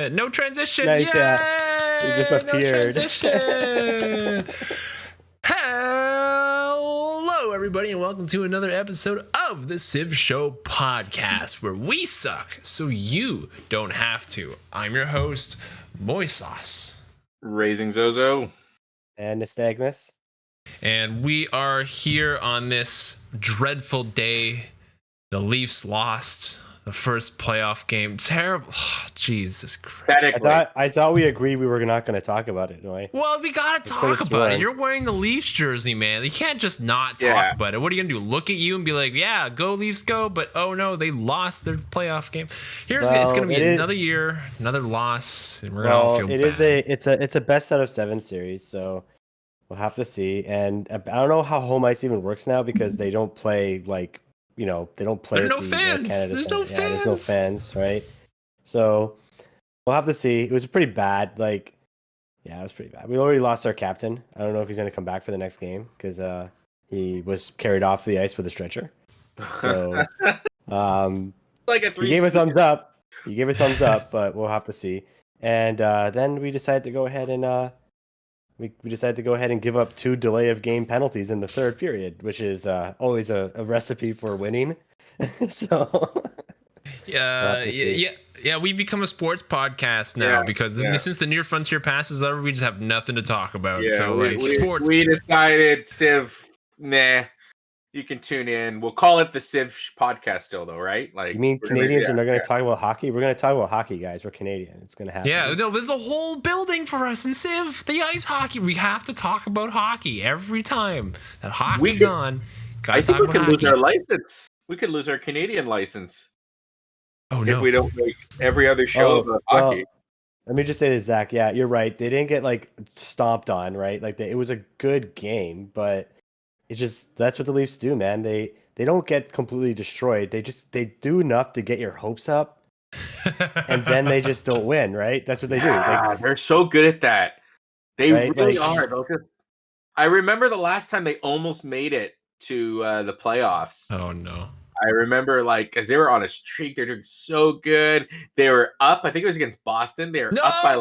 No transition. Nice, Yay! You just appeared. No transition. Hello, everybody, and welcome to another episode of the Civ Show podcast, where we suck so you don't have to. I'm your host, MoySauce. Razing Zozo. And Nystagmus. And we are here on this dreadful day. The Leafs lost the first playoff game. Terrible. Oh, Jesus Christ. I thought we agreed we were not going to talk about it, right? Well, we got to talk about it. You're wearing the Leafs jersey, man. You can't just not talk about it. What are you going to do? Look at you and be like, yeah, go Leafs, go. But, oh, no, they lost their playoff game. It's going to be another year, another loss. And we're going to all feel bad. It's a best out of 7 series, so we'll have to see. And I don't know how home ice even works now because they don't play like, they don't play. There's no fans. There's no fans. There's no fans, right? So we'll have to see. It was pretty bad. It was pretty bad. We already lost our captain. I don't know if he's going to come back for the next game because he was carried off the ice with a stretcher. So he gave a thumbs up. But we'll have to see. And then we decided to go ahead and we decided to go ahead and give up 2 delay of game penalties in the third period, which is always a recipe for winning. So yeah, we become a sports podcast now because since the Near Frontier Pass is over, we just have nothing to talk about. Yeah, so sports. We decided Civ, you can tune in. We'll call it the Civ podcast still, though, right? You mean Canadians are not going to talk about hockey? We're going to talk about hockey, guys. We're Canadian. It's going to happen. Yeah, no, there's a whole building for us in Civ. The ice hockey. We have to talk about hockey every time that hockey's on. I think we could lose our license. We could lose our Canadian license. Oh, no. If we don't make every other show about hockey. Let me just say this, Zach. Yeah, you're right. They didn't get stomped on, right? It was a good game, but it's just that's what the Leafs do, man. They don't get completely destroyed. They do enough to get your hopes up, and then they just don't win, right? That's what they do. They're so good at that. They really are. I remember the last time they almost made it to the playoffs. Oh no. I remember, because they were on a streak. They're doing so good. They were up. I think it was against Boston. They were up by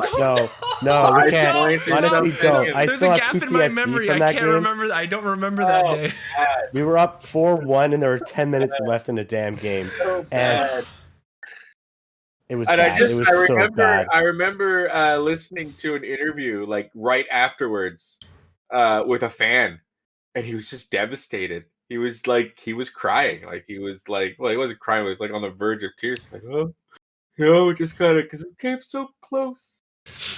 No, we can't. Honestly, don't. I There's still a have gap in my PTSD memory. from I that can't game. remember. I don't remember that day. We were up 4-1, and there were 10 minutes left in the damn game. And it was bad. I remember listening to an interview, right afterwards with a fan, and he was just devastated. He was crying. He wasn't crying. He was on the verge of tears. Just kind of because we came so close.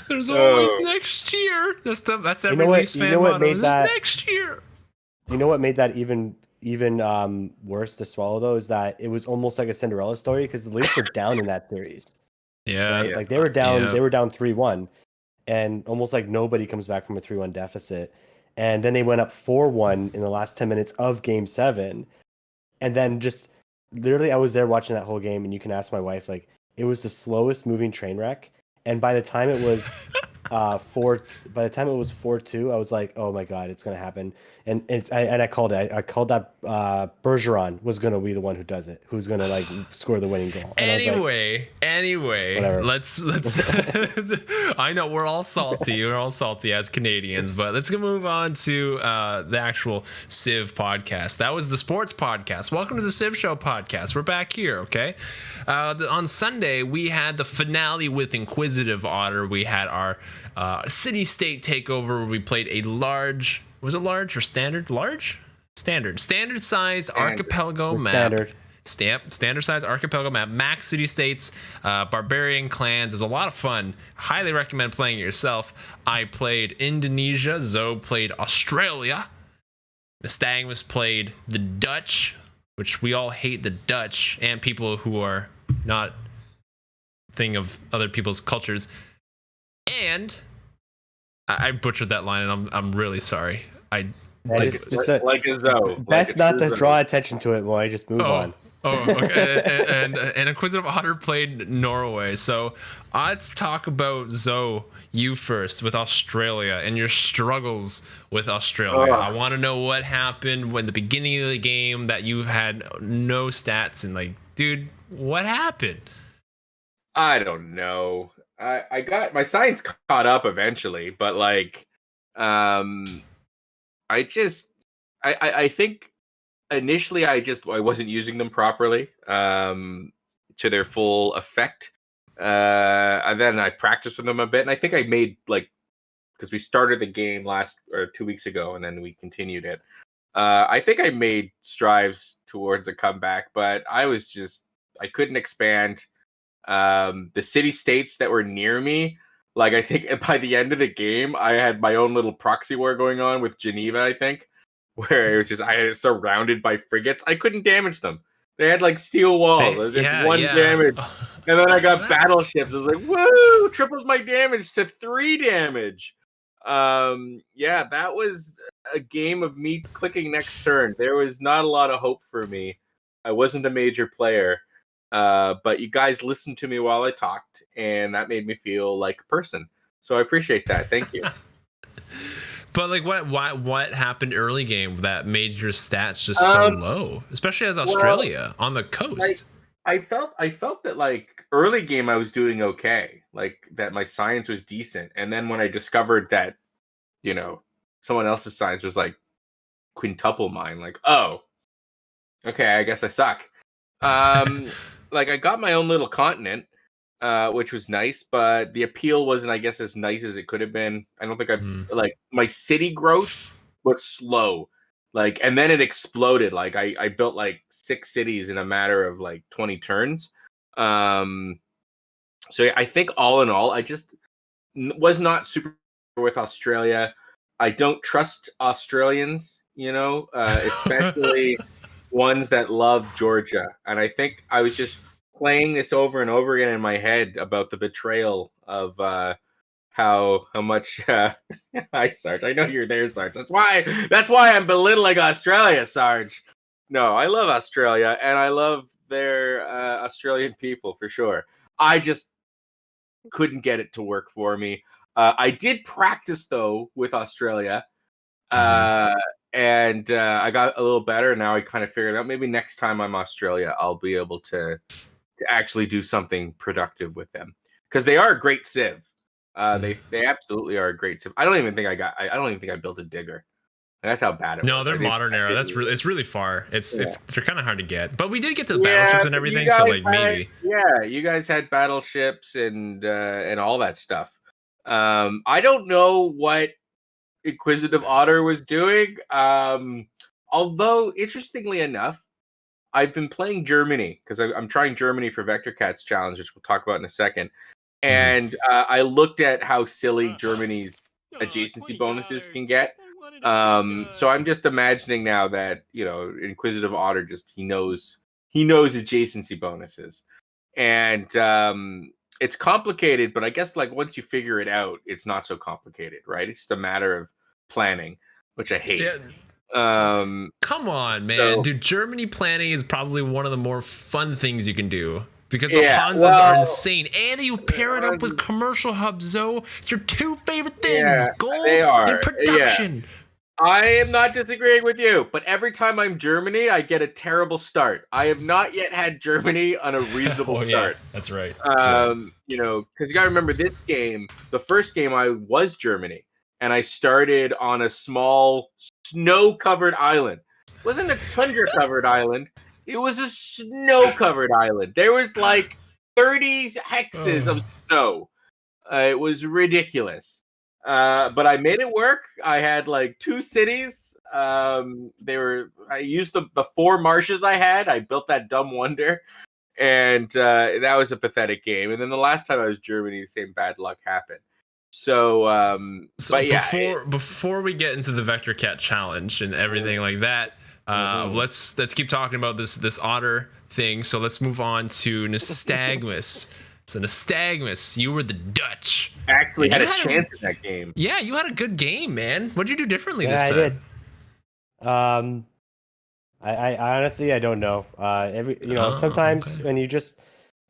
There's always next year. That's every Leafs fan motto. Next year. You know what made that even worse to swallow though is that it was almost like a Cinderella story because the Leafs were down in that series. Yeah, right? They were down. Yeah. They were down 3-1, and almost nobody comes back from a 3-1 deficit. And then they went up 4-1 in the last 10 minutes of Game 7. And then just literally I was there watching that whole game, and you can ask my wife, it was the slowest moving train wreck. And by the time it was 4-2, I was like, oh my God, it's gonna happen. And I called it. I called that Bergeron was gonna be the one who does it, who's gonna score the winning goal. And anyway, whatever. let's I know we're all salty as Canadians, but let's move on to the actual Civ podcast. That was the sports podcast. Welcome to the Civ Show podcast. We're back here, okay? On Sunday we had the finale with Inquisitive Otter. We had our city-state takeover where we played a large, was it large or standard? Standard size archipelago map. Standard size archipelago map, max city states, barbarian clans. Is a lot of fun. Highly recommend playing it yourself. I played Indonesia. Zoe played Australia. Nystagmus played the Dutch, which we all hate the Dutch and people who are not thing of other people's cultures. And I butchered that line, and I'm really sorry. Like a Zoe. Best not to draw attention to it, Moy. Just move on. Okay. and Inquisitive Otter played Norway. So let's talk about Zoe, you first, with Australia and your struggles with Australia. I want to know what happened when the beginning of the game that you had no stats and dude, what happened? I don't know. I got my science caught up eventually, but like, I think initially I wasn't using them properly, to their full effect. And then I practiced with them a bit, and I think I made like, because we started the game 2 weeks ago, and then we continued it. I think I made strives towards a comeback, but I couldn't expand. The city states that were near me, like I think by the end of the game, I had my own little proxy war going on with Geneva, I think, where it was just I had it surrounded by frigates. I couldn't damage them. They had like steel walls. I was just one damage. And then I got battleships. I was like, woo! Tripled my damage to 3 damage. Yeah, that was a game of me clicking next turn. There was not a lot of hope for me. I wasn't a major player. But you guys listened to me while I talked, and that made me feel like a person. So I appreciate that. Thank you. But like, what happened early game that made your stats just so low, especially as Australia on the coast? I felt that like early game I was doing okay, like that my science was decent, and then when I discovered that, you know, someone else's science was like quintuple mine, like, oh, okay, I guess I suck. Like I got my own little continent, which was nice, but the appeal wasn't, I guess, as nice as it could have been. I don't think like my city growth was slow, like, and then it exploded. Like I built like 6 cities in a matter of like 20 turns. So I think all in all, I just was not super with Australia. I don't trust Australians, especially ones that love Georgia. And I think I was just playing this over and over again in my head about the betrayal of how much hi Sarge. I know you're there, Sarge. That's why I'm belittling Australia, Sarge. No, I love Australia and I love their Australian people for sure. I just couldn't get it to work for me. I did practice though with Australia. And I got a little better. Now I kind of figured out maybe next time I'm Australia, I'll be able to actually do something productive with them, because they are a great civ. They absolutely are a great civ. I don't even think I built a digger. That's how bad it was. No, they're modern era. It's really far. They're kind of hard to get, but we did get to the battleships and everything. So like maybe you guys had battleships and all that stuff. I don't know what Inquisitive Otter was doing. Although interestingly enough, I've been playing Germany because I'm trying Germany for VektorKat's challenge, which we'll talk about in a second. And I looked at how silly Germany's adjacency bonuses can get. So I'm just imagining now that, Inquisitive Otter he knows adjacency bonuses. And it's complicated, but I guess like once you figure it out, it's not so complicated, right? It's just a matter of planning, which I hate. Yeah. Come on, man. Dude, Germany planning is probably one of the more fun things you can do, because the Hanzas are insane, and you pair it up with commercial hubs. Zoe, it's your 2 favorite things: gold and production. I am not disagreeing with you, but every time I'm Germany, I get a terrible start. I have not yet had Germany on a reasonable start. Yeah, that's right. Because you gotta remember this game. The first game I was Germany, and I started on a small snow-covered island. It wasn't a tundra-covered island. It was a snow-covered island. There was like 30 hexes of snow. It was ridiculous. But I made it work. I had like 2 cities. I used the 4 marshes I had. I built that dumb wonder. And that was a pathetic game. And then the last time I was Germany, the same bad luck happened. So but yeah, before we get into the VektorKat challenge and everything like that, let's keep talking about this otter thing. So let's move on to Nystagmus. So Nystagmus, you were the Dutch. Actually had a chance in that game. Yeah, you had a good game, man. What'd you do differently this time? I did. I honestly I don't know. Sometimes when you just,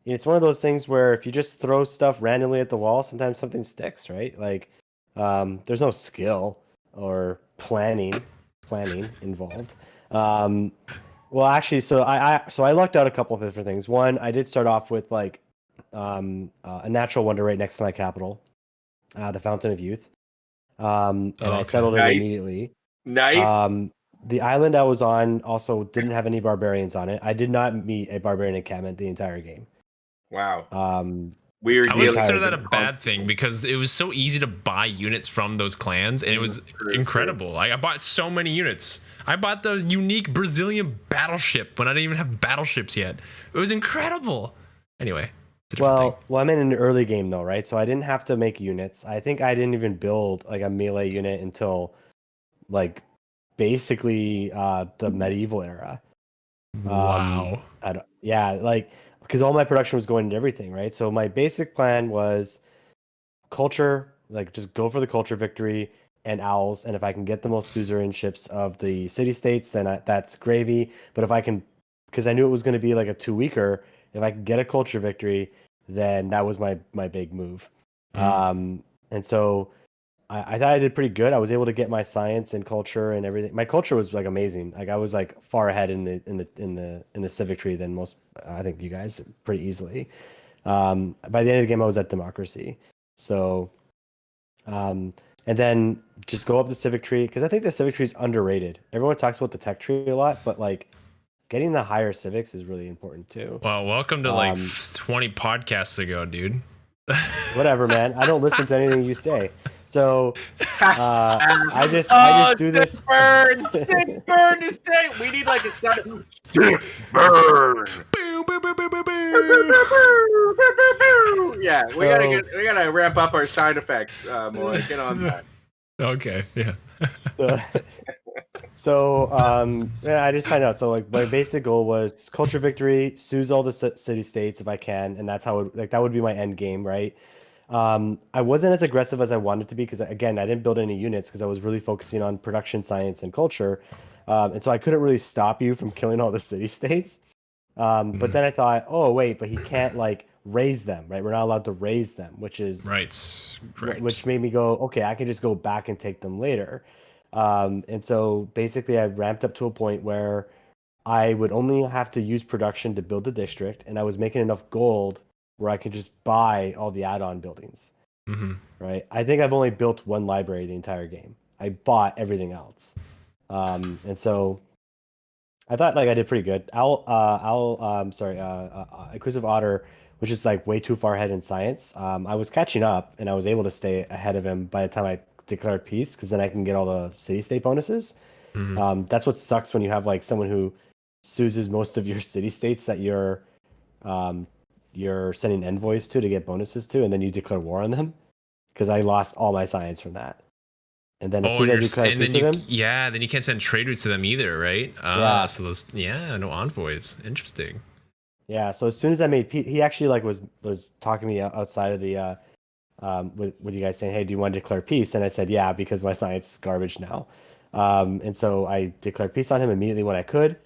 it's one of those things where if you just throw stuff randomly at the wall, sometimes something sticks, right? Like, there's no skill or planning involved. Well, actually, so I lucked out a couple of different things. One, I did start off with like a natural wonder right next to my capital, the Fountain of Youth. And I settled it immediately. Nice. The island I was on also didn't have any barbarians on it. I did not meet a barbarian encampment the entire game. Wow. I would consider that a bad thing because it was so easy to buy units from those clans, and it was incredible. Like, I bought so many units. I bought the unique Brazilian battleship when I didn't even have battleships yet. It was incredible. Anyway. Well, I'm in an early game though, right? So I didn't have to make units. I think I didn't even build like a melee unit until like basically the medieval era. Wow. Yeah, like because all my production was going into everything, right? So my basic plan was culture, like just go for the culture victory and owls, and if I can get the most suzerain ships of the city states, then that's gravy. But if I can, because I knew it was going to be like a 2-weeker, if I could get a culture victory, then that was my big move. And so I thought I did pretty good. I was able to get my science and culture and everything. My culture was like amazing. Like I was like far ahead in the civic tree than most. I think you guys pretty easily. By the end of the game, I was at democracy. So, and then just go up the civic tree because I think the civic tree is underrated. Everyone talks about the tech tree a lot, but like getting the higher civics is really important too. Well, welcome to like 20 podcasts ago, dude. Whatever, man. I don't listen to anything you say. So I just do this. Burn this thing. We need like a sound. Burn. Yeah, we gotta ramp up our side effects. More. Get on that. Okay. Yeah. So yeah, I just find out. So like my basic goal was culture victory, seize all the city states if I can, and that's how that would be my end game, right? I wasn't as aggressive as I wanted to be because again, I didn't build any units because I was really focusing on production science and culture, and so I couldn't really stop you from killing all the city states. But then I thought, oh wait, but he can't like raise them, right? We're not allowed to raise them, which is correct. Which made me go, okay, I can just go back and take them later. And so basically I ramped up to a point where I would only have to use production to build the district, and I was making enough gold where I could just buy all the add-on buildings. Right? I think I've only built one library the entire game. I bought everything else. And so I thought like I did pretty good. Inquisitive Otter was just like way too far ahead in science. I was catching up, and I was able to stay ahead of him by the time I declared peace, because then I can get all the city-state bonuses. That's what sucks when you have like someone who seizes most of your city-states that you're sending envoys to get bonuses to, and then you declare war on them. Because I lost all my science from that. And then as soon as I declare peace with them, then you can't send trade routes to them either, right? Yeah. So those, no envoys. Interesting. Yeah. So as soon as I made peace, he actually like was talking to me outside of the with you guys saying, hey, do you want to declare peace? And I said, yeah, because my science is garbage now. And so I declared peace on him immediately when I could,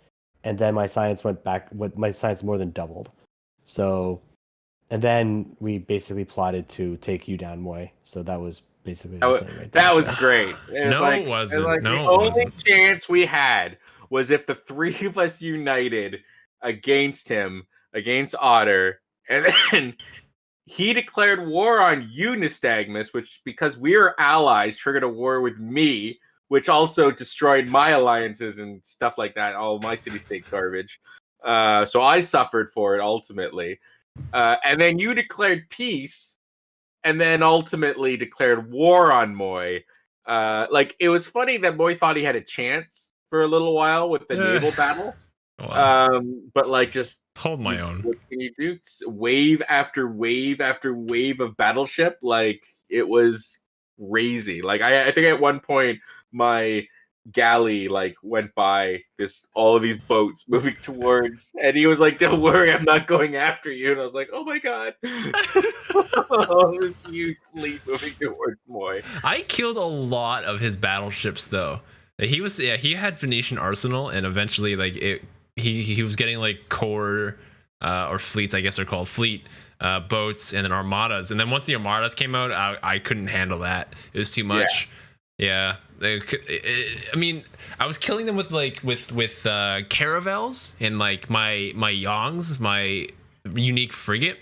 and then my science went back. My science more than doubled. So, and then we basically plotted to take you down, Moy. So that was basically the thing right there. That was great. It wasn't. The only chance we had was if the three of us united against him, against Otter, and then he declared war on you, Nystagmus, which, because we are allies, triggered a war with me, which also destroyed my alliances and stuff like that, all my city-state garbage. So I suffered for it, ultimately. And then you declared peace, and then ultimately declared war on Moy. Like, it was funny that Moy thought he had a chance for a little while with the naval battle. Wow. But like, just hold my own. What can you do? Wave after wave after wave of battleship. Like, it was crazy. Like, I think at one point my galley like went by all of these boats moving towards, and he was like, "Don't worry, I'm not going after you." And I was like, "Oh my god!" This huge fleet moving towards Moy. I killed a lot of his battleships though. He had Phoenician arsenal, and eventually like he was getting like core or fleets, I guess they're called fleet boats, and then armadas. And then once the armadas came out, I couldn't handle that. It was too much. Yeah. I mean, I was killing them with caravels and like my yongs, my unique frigate,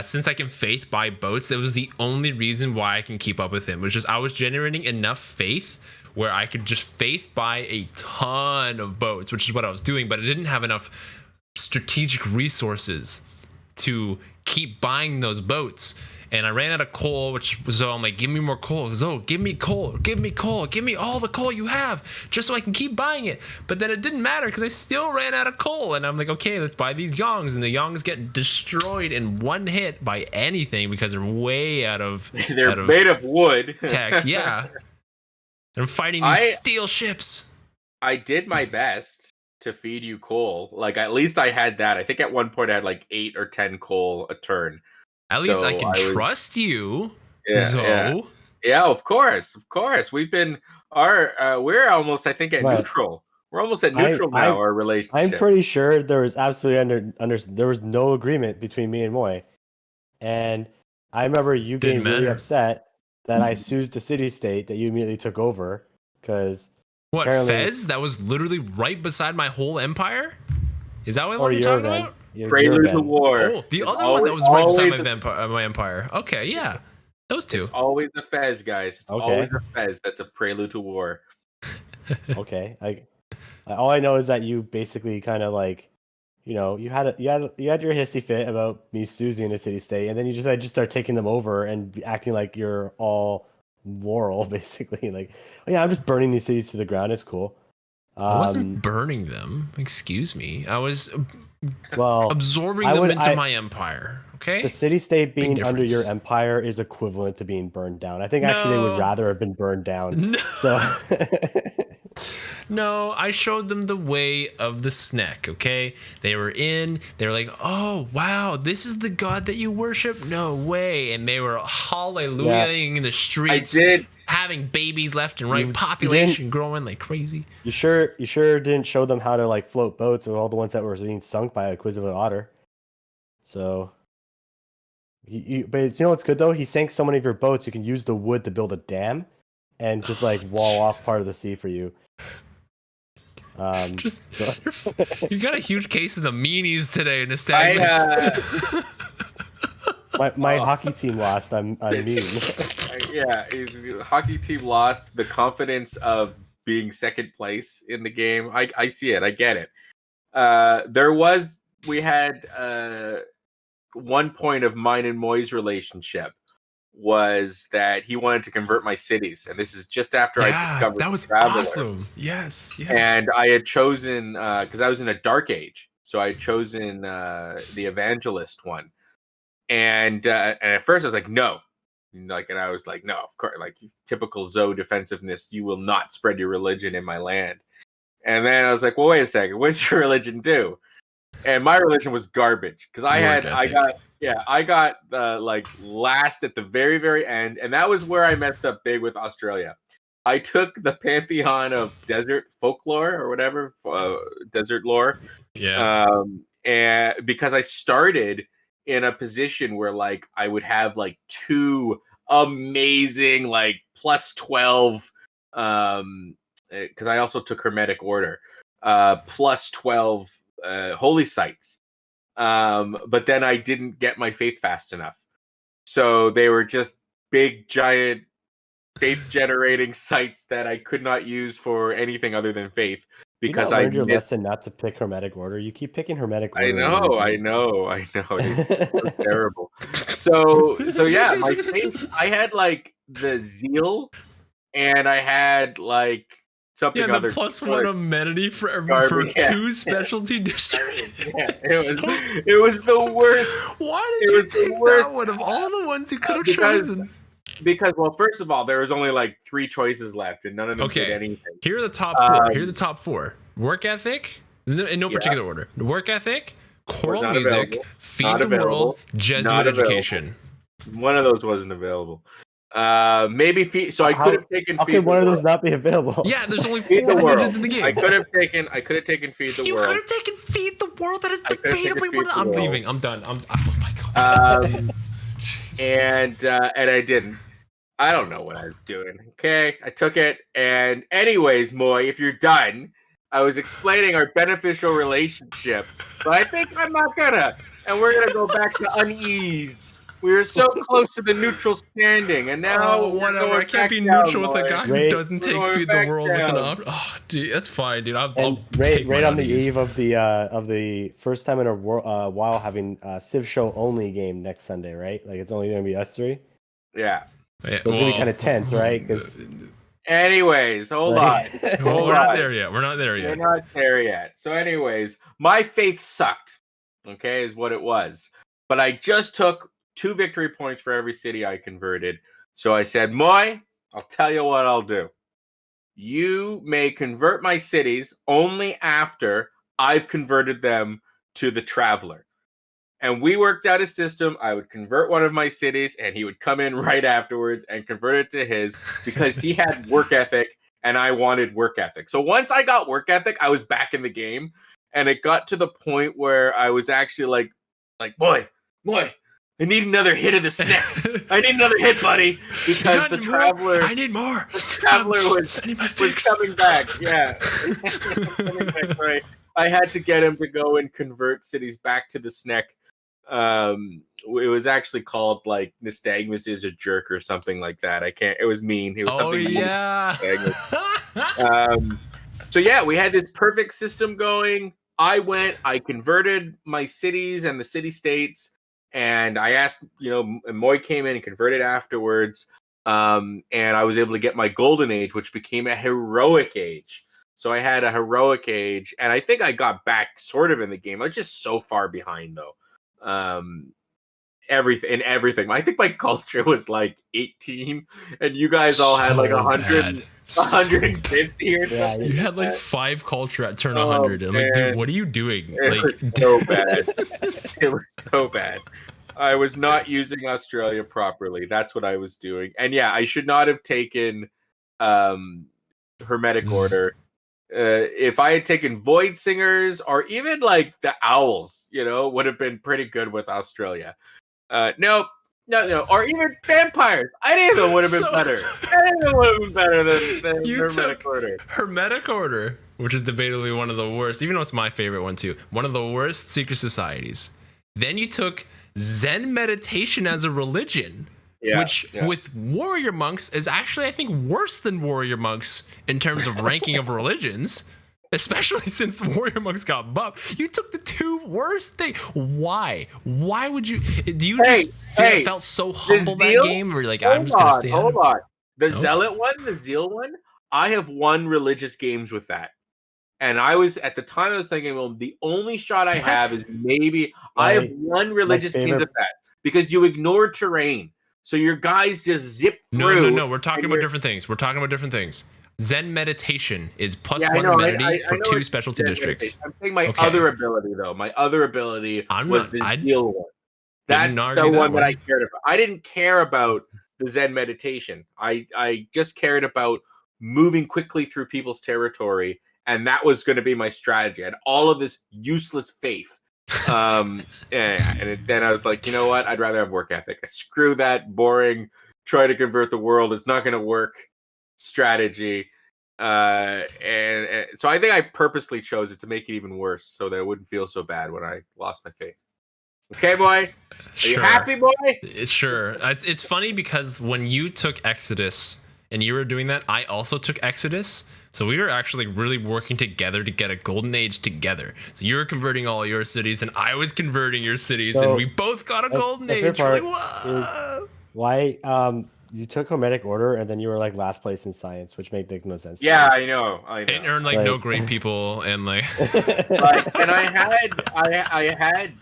Since I can faith buy boats, that was the only reason why I can keep up with him. Which is I was generating enough faith where I could just faith buy a ton of boats, which is what I was doing, but I didn't have enough strategic resources to keep buying those boats. And I ran out of coal, so I'm like, give me more coal. Zo, give me coal, give me coal, give me all the coal you have, just so I can keep buying it. But then it didn't matter because I still ran out of coal. And I'm like, okay, let's buy these Yongs. And the Yongs get destroyed in one hit by anything because they're way out of they're made of wood. Tech, yeah. I'm fighting these steel ships. I did my best to feed you coal. Like, at least I had that. I think at one point I had like 8 or 10 coal a turn. At least I can trust you. Yeah, of course. We've been we're almost, I think, at neutral. We're almost at neutral now. Our relationship. I'm pretty sure there was absolutely there was no agreement between me and Moy, and I remember you getting really upset that I sued the city-state that you immediately took over because Fez? That was literally right beside my whole empire. Is that what you're talking about? Prelude to War. Oh, the other one that was right beside my empire. Okay, yeah. Those two. It's always a Fez, guys. It's always a Fez. That's a prelude to war. Okay. All I know is that you basically kind of like, you had your hissy fit about me choosing a city state, and then you just start taking them over and acting like you're all moral, basically. Like, oh yeah, I'm just burning these cities to the ground. It's cool. I wasn't burning them. Excuse me. I was absorbing them into my empire. Okay. The city-state being under your empire is equivalent to being burned down. I think actually they would rather have been burned down. No. So no, I showed them the way of the snack. Okay, they were like, oh wow, this is the god that you worship. No way. And they were hallelujahing in the streets. I did. Having babies left and right, population growing like crazy. You sure didn't show them how to like float boats with all the ones that were being sunk by Inquisitive Otter. So, but you know what's good though? He sank so many of your boats. You can use the wood to build a dam, and just like wall off part of the sea for you. You got a huge case of the meanies today, Nystagmus. My hockey team lost. I'm mean. Yeah, his hockey team lost the confidence of being second place in the game. I see it. I get it. We had one point of mine and Moy's relationship was that he wanted to convert my cities, and this is just after I discovered that was Traveler. Awesome. Yes. And I had chosen because I was in a dark age, so I had chosen the evangelist one. And at first I was like, no, and I was like, no, of course, like typical Zoe defensiveness, you will not spread your religion in my land. And then I was like, well, wait a second, what's your religion do? And my religion was garbage because I got last at the very, very end, and that was where I messed up big with Australia. I took the pantheon of desert folklore or whatever, desert lore, and because I started in a position where like I would have like 2 amazing like plus 12 because I also took Hermetic Order plus 12 holy sites, but then I didn't get my faith fast enough, so they were just big giant faith generating sites that I could not use for anything other than faith. Because I learned your lesson not to pick Hermetic Order. You keep picking Hermetic Order. I know. It's so terrible. So yeah, my faith. I had like the zeal, and I had like something other. The +1 amenity for 2 specialty districts. Yeah, it was the worst. Why did you take that one of all the ones you could have chosen? Because, well, first of all, there was only like 3 choices left, and none of them did anything. Here are the top 4. Work ethic, in no particular order. Work ethic, choral music, feed the world, Jesuit education. One of those wasn't available. Maybe feed. So I could have taken. How could one of those not be available? Yeah, there's only 4 religions in the game. I could have taken feed the world. You could have taken feed the world. That is debatably one. I'm leaving. I'm done. Oh my god. And I didn't. I don't know what I was doing. Okay, I took it. And anyways, Moy, if you're done, I was explaining our beneficial relationship, but I think I'm not gonna. and we're gonna go back to unease. We were so close to the neutral standing, and now whatever. I can't be down, neutral with a guy who doesn't feed the world with an op. Oh, dude, that's fine, dude. I'll take right on the unease. eve of the first time in a while having TheCivShow only game next Sunday, right? Like it's only gonna be us three. Yeah. So it's gonna be kind of tense, right? Because anyways, hold on. We're not there yet. We're not there yet. So anyways, my faith sucked. Okay, is what it was. But I just took 2 victory points for every city I converted. So I said, Moy, I'll tell you what I'll do. You may convert my cities only after I've converted them to the Traveler. And we worked out a system. I would convert one of my cities, and he would come in right afterwards and convert it to his because he had work ethic, and I wanted work ethic. So once I got work ethic, I was back in the game, and it got to the point where I was actually like, boy, I need another hit of the snack. I need another hit, buddy, because the Traveler. I need more. The Traveler was coming back. Yeah, coming back, right. I had to get him to go and convert cities back to the snack. It was actually called like Nystagmus is a jerk or something like that. It was mean. It was something yeah. So yeah, we had this perfect system going. I converted my cities and the city states, and I asked, and Moy came in and converted afterwards. And I was able to get my golden age, which became a heroic age. So I had a heroic age, and I think I got back sort of in the game. I was just so far behind though. Everything. I think my culture was like 18, and you guys all had like 100, 150 or something. You had like 5 culture at turn 100. I'm like, dude, what are you doing? It was so bad. It was so bad. I was not using Australia properly. That's what I was doing. And yeah, I should not have taken Hermetic Order. If I had taken Void Singers or even like the Owls, would have been pretty good with Australia. No, or even Vampires. I didn't know would have been better. I didn't know would have been better than Hermetic Order. Hermetic Order, which is debatably one of the worst, even though it's my favorite one too, one of the worst secret societies. Then you took Zen meditation as a religion. With warrior monks is actually, I think, worse than warrior monks in terms of ranking of religions, especially since warrior monks got buffed. You took the 2 worst things. Why? Why would you? Do you felt so humble that game, or like I'm just gonna stay? Hold on. The Zealot one, the Zeal one. I have won religious games with that. And I was at the time I was thinking, well, the only shot I have is maybe I have won religious games with that because you ignore terrain. So your guys just zip through. No. We're talking about different things. Zen meditation is +1 amenity for 2 specialty districts. I'm saying my other ability, though. My other ability was the Zeal one. That's the one that I cared about. I didn't care about the Zen meditation. I just cared about moving quickly through people's territory, and that was going to be my strategy. I had all of this useless faith. And then I was like, you know what? I'd rather have work ethic. Screw that boring, try to convert the world. It's not going to work strategy. And so I think I purposely chose it to make it even worse so that I wouldn't feel so bad when I lost my faith. Okay, boy? Are you happy, boy? Sure. It's funny because when you took Exodus and you were doing that, I also took Exodus. So we were actually really working together to get a golden age together. So you were converting all your cities, and I was converting your cities, and we both got a golden age. Like, why you took Hermetic Order, and then you were like last place in science, which made no sense. Yeah, I know. And earned like no great people, and like. And I had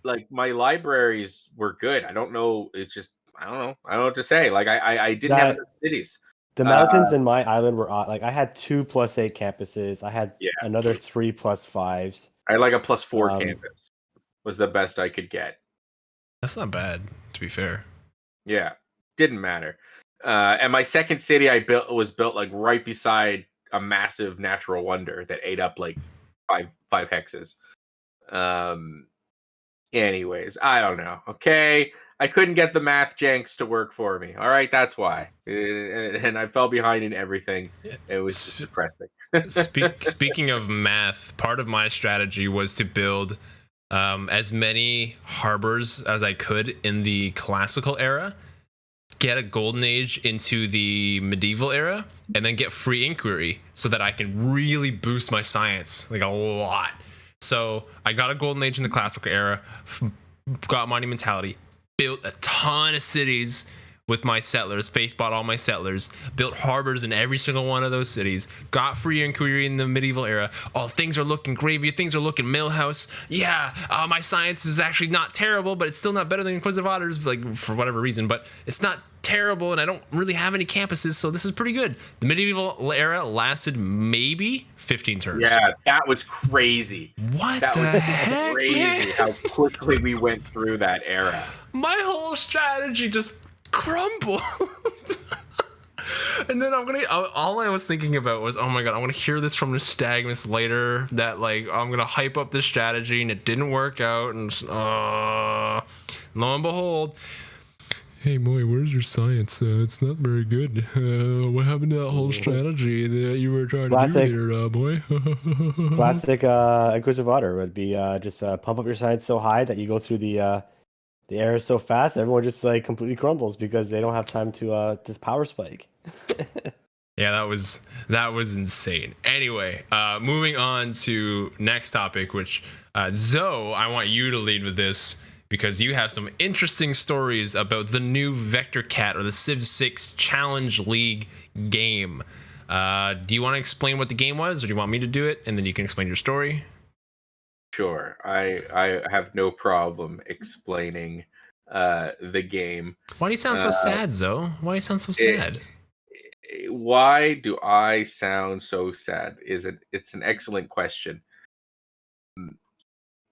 like my libraries were good. I don't know. It's just I don't know. I don't know what to say. Like I didn't have enough cities. The mountains in my island were like I had 2 +8 campuses. I had another 3 +5s. I had like a +4 campus. Was the best I could get. That's not bad, to be fair. Yeah, didn't matter. And my second city I was built like right beside a massive natural wonder that ate up like five hexes. Anyways, I don't know. Okay. I couldn't get the math janks to work for me. All right, that's why. And I fell behind in everything. It was depressing. Speaking of math, part of my strategy was to build as many harbors as I could in the classical era, get a golden age into the medieval era, and then get free inquiry so that I can really boost my science like a lot. So I got a golden age in the classical era, got monumentality, built a ton of cities with my settlers. Faith bought all my settlers, built harbors in every single one of those cities, got free inquiry in the medieval era. Oh, things are looking gravy, things are looking Millhouse. Yeah, my science is actually not terrible, but it's still not better than Inquisitive Otters, like for whatever reason, but it's not terrible, and I don't really have any campuses, so this is pretty good. The medieval era lasted maybe 15 turns. Yeah, that was crazy. What that the was heck, crazy man? how quickly we went through that era. My whole strategy just crumbled. And then all I was thinking about was, oh my god, I want to hear this from Nystagmus later, that like I'm gonna hype up this strategy and it didn't work out, and lo and behold, hey Moy, where's your science? It's not very good. What happened to that whole strategy that you were trying to do here, Moy? Classic Inquisitive Otter would be just pump up your science so high that you go through the era so fast, everyone just like completely crumbles because they don't have time to this power spike. Yeah, that was insane. Anyway, moving on to next topic, which Zoe, I want you to lead with this because you have some interesting stories about the new VektorKat or the Civ 6 Challenge League game. Do you want to explain what the game was, or do you want me to do it, and then you can explain your story? Sure, I have no problem explaining the game. Why do you sound so sad, Zoe? Why do you sound so sad? Why do I sound so sad? It's an excellent question.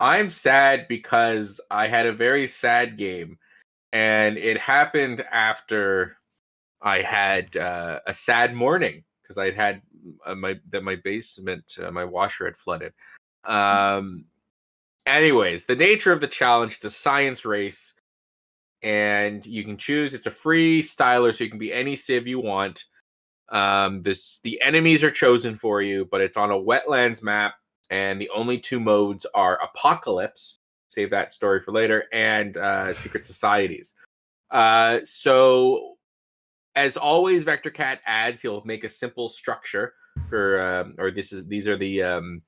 I'm sad because I had a very sad game, and it happened after I had a sad morning because I had my basement, my washer had flooded. Anyways, the nature of the challenge, the science race, and you can choose. It's a free styler, so you can be any civ you want. The enemies are chosen for you, but it's on a wetlands map, and the only two modes are Apocalypse, save that story for later, and Secret Societies. So as always, VektorKat adds, he'll make a simple structure for these are the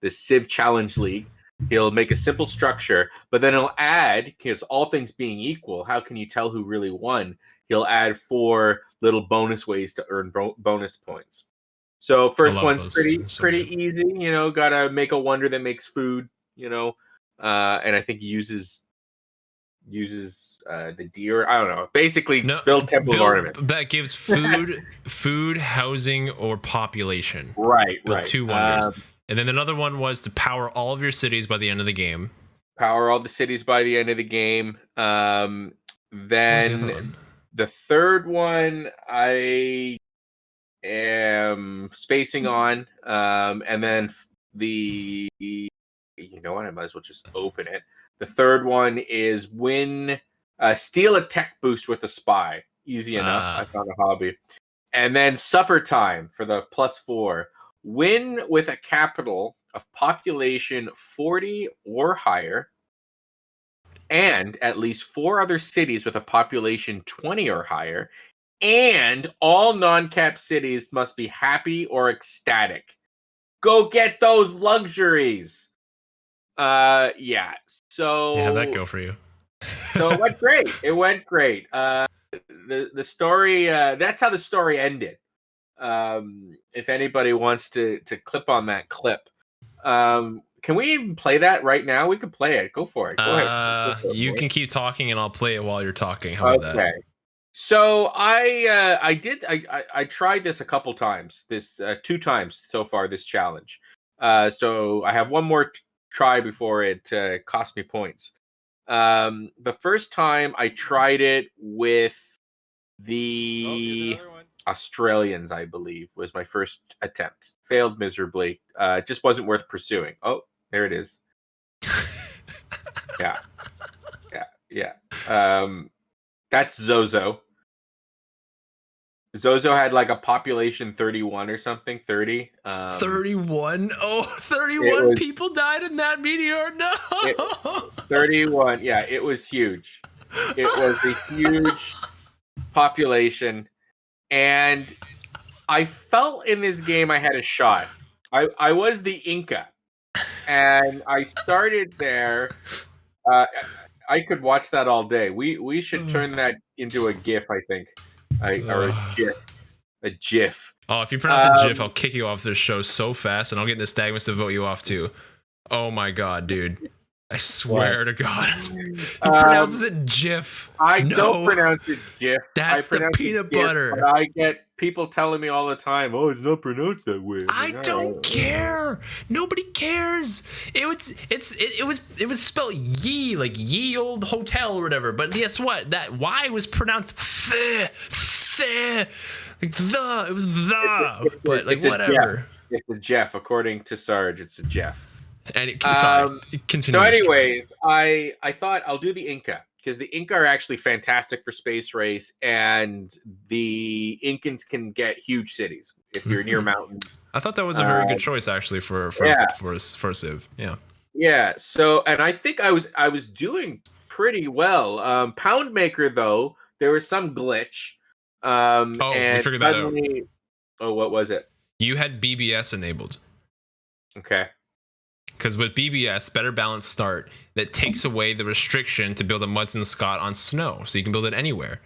Civ Challenge League. He'll make a simple structure, but then he'll add, because all things being equal, how can you tell who really won? He'll add 4 little bonus ways to earn bonus points. So first one's pretty easy. You know, gotta make a wonder that makes food. You know, and I think he uses the deer. I don't know. Basically, build temple ornament that gives food, housing, or population. Right. 2 wonders. And then another one was to power all of your cities by the end of the game. Power all the cities by the end of the game. Then the third one I am spacing on. And then you know what? I might as well just open it. The third one is steal a tech boost with a spy. Easy enough. I found a hobby. And then supper time for the +4. Win with a capital of population 40 or higher, and at least 4 other cities with a population 20 or higher, and all non-cap cities must be happy or ecstatic. Go get those luxuries. Yeah. So how'd that go for you? So it went great. It went great. The story. That's how the story ended. If anybody wants to clip on that clip, can we even play that right now? We could play it. Go for it. Go ahead. You can keep talking, and I'll play it while you're talking. How about that? So I tried this a couple times. 2 times so far. This challenge. So I have one more try before it cost me points. The first time I tried it with the Australians, I believe, was my first attempt. Failed miserably. Just wasn't worth pursuing. Oh, there it is. Yeah. That's Zozo. Zozo had like a population 31 or something, 30. 31? Oh, 31 was, people died in that meteor? No! 31, yeah, it was huge. It was a huge population, and I felt in this game I had a shot. I was the Inca, and I started there. I could watch that all day. We should turn that into a GIF, I think, or a GIF. A GIF. Oh, if you pronounce it GIF, I'll kick you off this show so fast, and I'll get Nystagmus to vote you off too. Oh my god, dude! I swear to God, he pronounces it GIF. I don't pronounce it GIF. That's the peanut butter. But I get people telling me all the time, "Oh, it's not pronounced that way." I don't care. Nobody cares. It was spelled ye, like ye old hotel or whatever. But guess what? That Y was pronounced th. Like the. It was the. But like whatever. It's a Jeff, according to Sarge. It's a Jeff. And sorry, continue. So anyways, I thought I'll do the Inca, because the Inca are actually fantastic for SpaceRace, and the Incans can get huge cities if you're near mountains. I thought that was a very good choice actually for a Civ. Yeah. Yeah. So, and I think I was doing pretty well. Poundmaker though, there was some glitch. And we figured that out. Oh, what was it? You had BBS enabled. Okay. Because with BBS, better balanced start, that takes away the restriction to build a Muds and Scott on snow, so you can build it anywhere.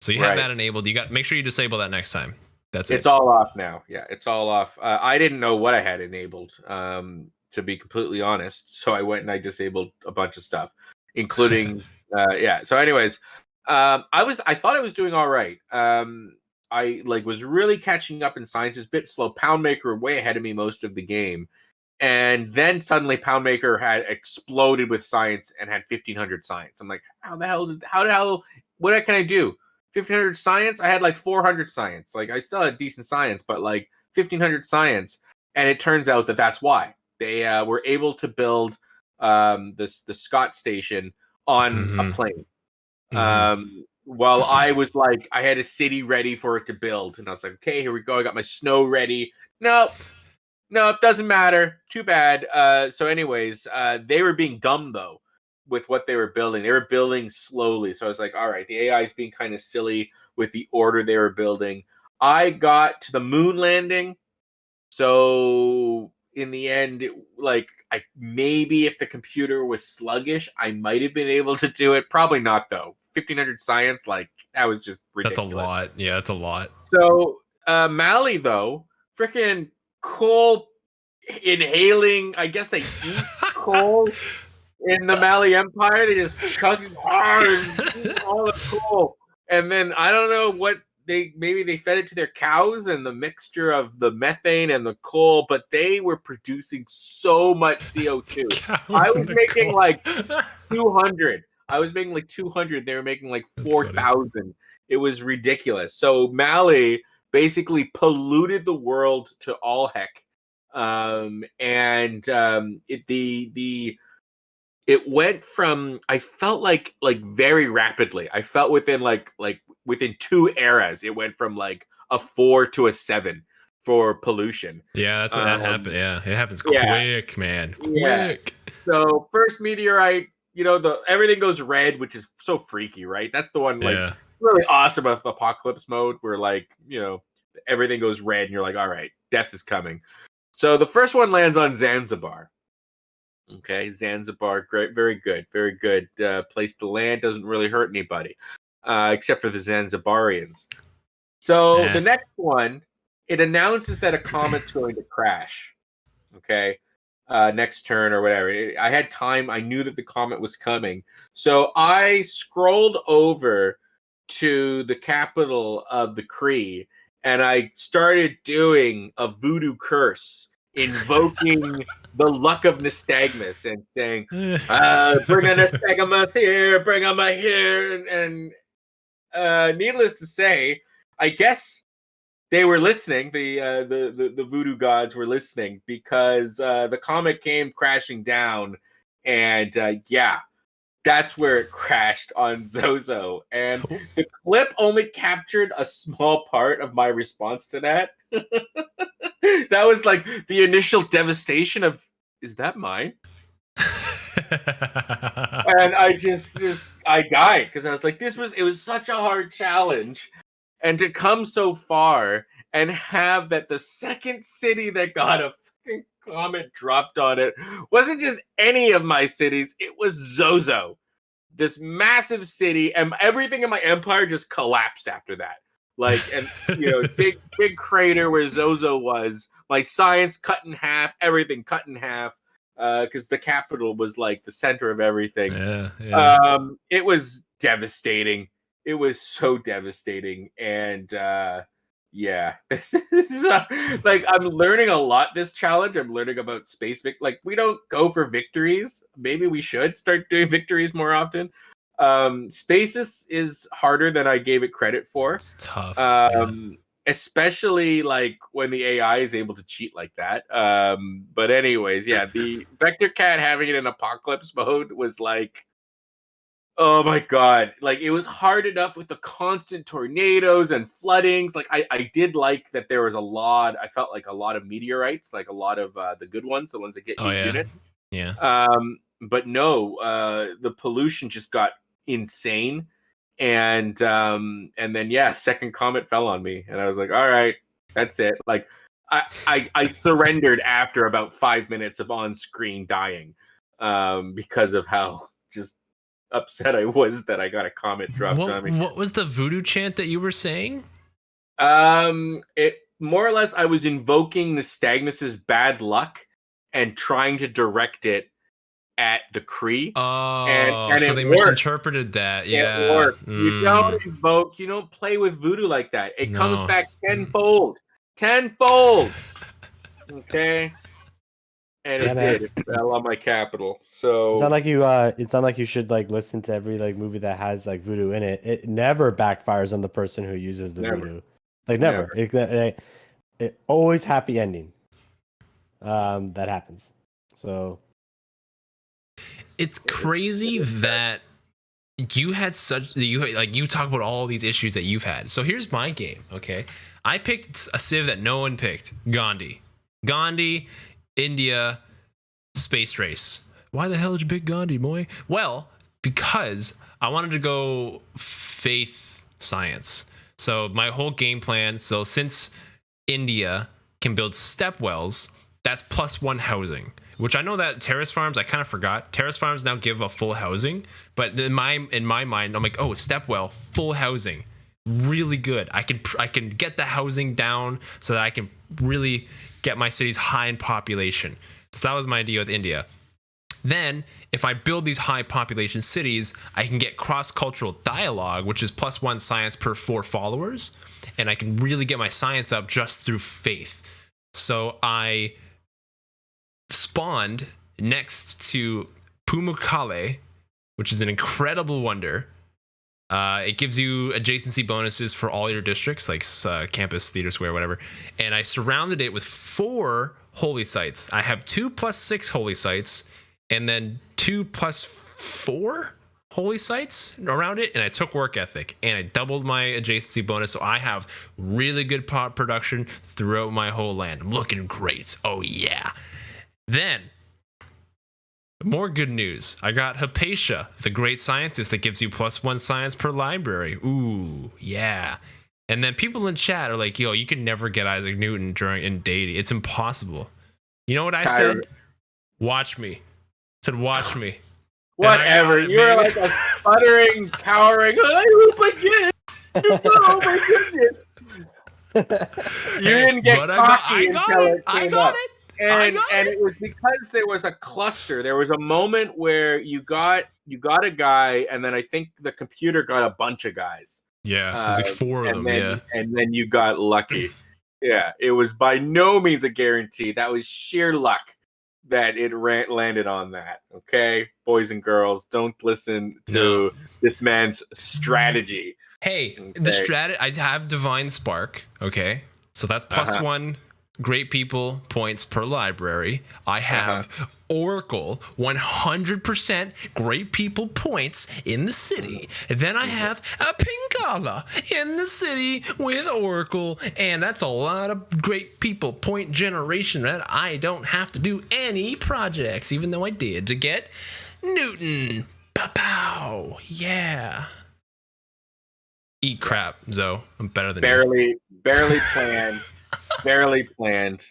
So you have that enabled. You got make sure you disable that next time. That's it. It's all off now. Yeah, it's all off. I didn't know what I had enabled, to be completely honest. So I went and I disabled a bunch of stuff, including yeah. So, anyways, I thought I was doing all right. I was really catching up in science. It was a bit slow. Poundmaker way ahead of me most of the game. And then suddenly Poundmaker had exploded with science and had 1,500 science. I'm like, how the hell, what can I do? 1,500 science? I had like 400 science. Like, I still had decent science, but like 1,500 science. And it turns out that that's why. They were able to build the Scott station on a plane. While I was like, I had a city ready for it to build. And I was like, okay, here we go. I got my snow ready. No, it doesn't matter. Too bad. So anyways, they were being dumb, though, with what they were building. They were building slowly. So I was like, all right, the AI is being kind of silly with the order they were building. I got to the moon landing. So in the end, maybe if the computer was sluggish, I might have been able to do it. Probably not, though. 1,500 science, that was just ridiculous. That's a lot. Yeah, that's a lot. So Mali, though, freaking coal inhaling, I guess they eat coal in the Mali Empire. They just chug hard and eat all the coal. And then I don't know what maybe they fed it to their cows and the mixture of the methane and the coal, but they were producing so much CO2. I was making like 200. I was making like 200. They were making like 4,000. It was ridiculous. So Mali basically polluted the world to all heck, it went from, I felt like very rapidly. I felt within within 2 eras, it went from like a 4 to a 7 for pollution. Yeah, that's when that happened. Yeah, it happens quick, man. Quick. Yeah. So first meteorite, everything goes red, which is so freaky, right? That's the one really awesome of apocalypse mode where everything goes red and you're like, all right, death is coming. So the first one lands on Zanzibar. Okay, Zanzibar, great, very good place to land. Doesn't really hurt anybody, except for the Zanzibarians. So the next one, it announces that a comet's going to crash. Okay, next turn or whatever. I had time. I knew that the comet was coming, so I scrolled over to the capital of the Cree, and I started doing a voodoo curse, invoking the luck of Nystagmus and saying, bring a Nystagmus here, bring him here. And needless to say, I guess they were listening. The voodoo gods were listening, because the comet came crashing down. And that's where it crashed on Zozo. And the clip only captured a small part of my response to that. That was like the initial devastation of, is that mine? And I died because I was like, it was such a hard challenge. And to come so far and have that the second city that got a fucking comment dropped on it wasn't just any of my cities, it was Zozo. This massive city, and everything in my empire just collapsed after that. Like, and big crater where Zozo was, my science cut in half, everything cut in half. Because the capital was like the center of everything. Yeah. It was devastating. It was so devastating, and this is like I'm learning a lot this challenge. I'm learning about space like we don't go for victories. Maybe we should start doing victories more often. Space is harder than I gave it credit for. It's tough. Especially like when the AI is able to cheat like that. But anyways, the VektorKat having it in apocalypse mode was like, oh my god, like it was hard enough with the constant tornadoes and floodings. Like I did like that there was I felt like a lot of meteorites, like a lot of the good ones, the ones that get units. Yeah. But no, the pollution just got insane. And then second comet fell on me, and I was like, all right, that's it. Like I surrendered after about 5 minutes of on-screen dying, because of how just upset I was that I got a comet dropped on me. What was the voodoo chant that you were saying? It more or less I was invoking Nystagmus's bad luck and trying to direct it at the Kree. And so they misinterpreted that. Yeah. It worked. You don't invoke, you don't play with voodoo like that. It comes back tenfold. Okay. And it did. It fell on my capital. So it's not like you should like listen to every like movie that has like voodoo in it. It never backfires on the person who uses the voodoo. Like never. It always happy ending. That happens. So it's crazy that you talk about all these issues that you've had. So here's my game, okay? I picked a civ that no one picked. Gandhi, India, SpaceRace. Why the hell did you pick Gandhi, Moy? Well, because I wanted to go faith science. So my whole game plan, so since India can build stepwells, that's +1 housing. Which I know that terrace farms, I kind of forgot. Terrace farms now give a full housing, but in my mind, I'm like, oh, stepwell, full housing, really good. I can get the housing down so that I can really get my cities high in population. So that was my idea with India. Then, if I build these high population cities, I can get cross-cultural dialogue, which is +1 science per 4 followers, and I can really get my science up just through faith. So I spawned next to Pumukale, which is an incredible wonder. It gives you adjacency bonuses for all your districts, like campus, theater square, whatever. And I surrounded it with 4 holy sites. I have 2 + 6 holy sites, and then 2 + 4 holy sites around it. And I took work ethic, and I doubled my adjacency bonus, so I have really good production throughout my whole land. I'm looking great. Oh yeah. Then, more good news. I got Hypatia, the great scientist that gives you +1 science per library. Ooh, yeah. And then people in chat are like, yo, you can never get Isaac Newton in deity. It's impossible. You know what I said? Watch me. I said, watch me. Whatever. You were like a sputtering, cowering, I hope I get it. Oh my goodness. You didn't get cocky until it came up. And it was because there was a cluster. There was a moment where you got a guy, and then I think the computer got a bunch of guys. Yeah, there's like 4 of them. Yeah, and then you got lucky. Yeah, it was by no means a guarantee. That was sheer luck that it landed on that. Okay, boys and girls, don't listen to this man's strategy. Hey, okay. The strategy. I have Divine Spark. Okay, so that's +1. great people points per library. I have Oracle 100% great people points in the city. Then I have a Pingala in the city with Oracle, and that's a lot of great people point generation that I don't have to do any projects, even though I did to get Newton. Pow! Yeah. Eat crap, Zoe. I'm better than you. Barely planned. Barely planned.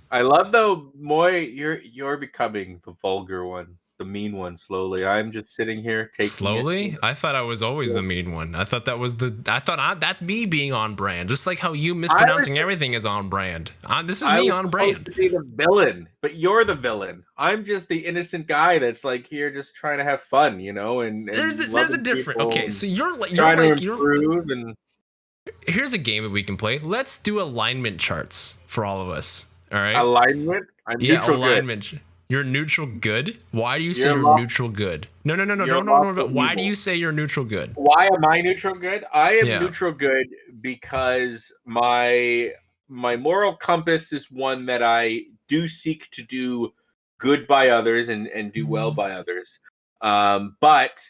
I love though, Moy, you're becoming the vulgar one, the mean one slowly. I'm just sitting here taking slowly. I thought I was always the mean one. I thought that was that's me being on brand, just like how you mispronouncing everything is on brand. This is me on brand. To be the villain, but you're the villain. I'm just the innocent guy that's like here just trying to have fun, you know. And there's a different. Okay, so you're improve and. Here's a game that we can play. Let's do alignment charts for all of us. All right. Alignment? I'm neutral alignment. Good. You're neutral good? Why do you say you're neutral good? No. Why do you say you're neutral good? Why am I neutral good? I am neutral good because my moral compass is one that I do seek to do good by others and do well by others. But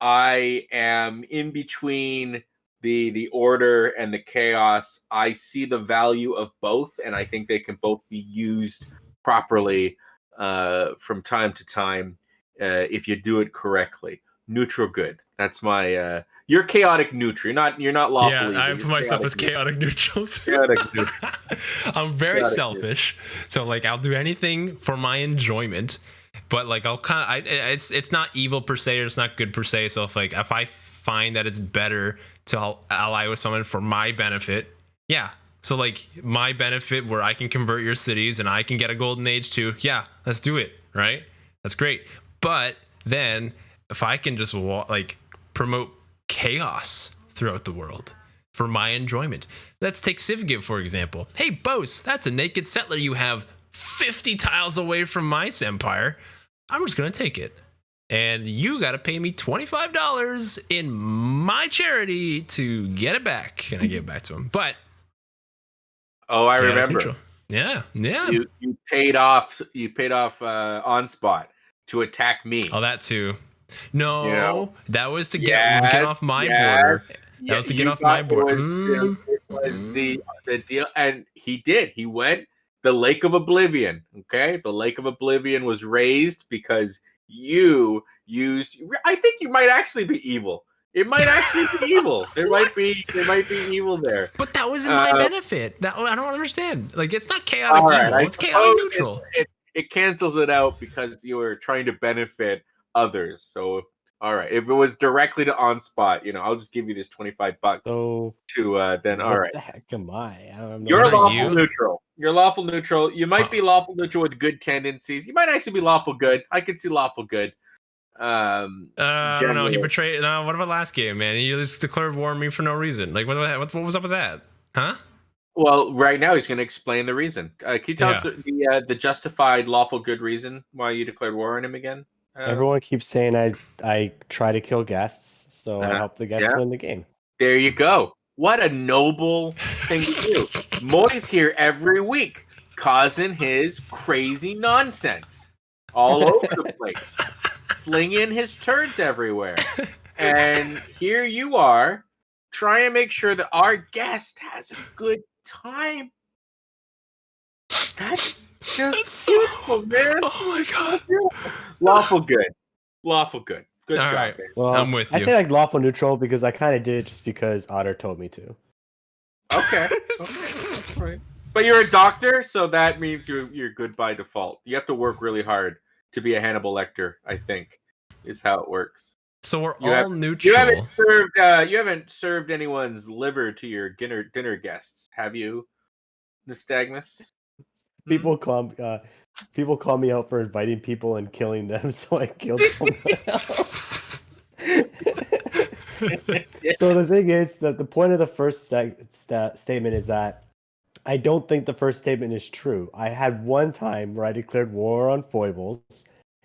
I am in between the order and the chaos. I see the value of both, and I think they can both be used properly from time to time if you do it correctly. Neutral good. That's my. You're chaotic neutral. You're not lawful. Yeah, I put myself as chaotic neutral. I'm very chaotic selfish, so like I'll do anything for my enjoyment, but like I'll kind of. It's not evil per se, or it's not good per se. So if I find that it's better to ally with someone for my benefit, so like my benefit where I can convert your cities and I can get a golden age too, let's do it, right? That's great. But then if I can just promote chaos throughout the world for my enjoyment, let's take CivGive for example. Hey Bose, that's a naked settler you have 50 tiles away from my empire. I'm just gonna take it. And you got to pay me $25 in my charity to get it back. And I give it back to him. But I remember. Yeah. You paid off on spot to attack me. Oh, that too. No, that was to get off my border. That was to get off my border. It was the deal, and he did. He went the Lake of Oblivion. Okay, the Lake of Oblivion was raised because you used. I think you might actually be evil. It might actually be evil. There might be evil there. But that was in my benefit. That I don't understand. Like it's not chaotic evil. It's chaotic neutral. It cancels it out because you were trying to benefit others. So all right, if it was directly to OnSpot, I'll just give you this $25 to then. All right. What the heck am I? You're lawful neutral. You're lawful neutral. You might be lawful neutral with good tendencies. You might actually be lawful good. I could see lawful good. I don't know. He betrayed. No, what about last game, man? He just declared war on me for no reason. Like, what was up with that? Huh? Well, right now he's going to explain the reason. Can you tell us the justified lawful good reason why you declared war on him again? Everyone keeps saying I try to kill guests, so I help the guests win the game. There you go. What a noble thing to do. Moy's here every week, causing his crazy nonsense all over the place, flinging his turds everywhere. And here you are, trying to make sure that our guest has a good time. That's just beautiful, man. Oh my god. Lawful good. Lawful good. Good all job, right. man. Well, I'm with you. I say like lawful neutral because I kind of did it just because Otter told me to. Okay. Right. But you're a doctor, so that means you're good by default. You have to work really hard to be a Hannibal Lecter, I think, is how it works. So we're all neutral. You haven't served anyone's liver to your dinner guests, have you, Nystagmus? People call me out for inviting people and killing them, so I killed someone else. So the thing is that the point of the first statement is that I don't think the first statement is true. I had one time where I declared war on foibles,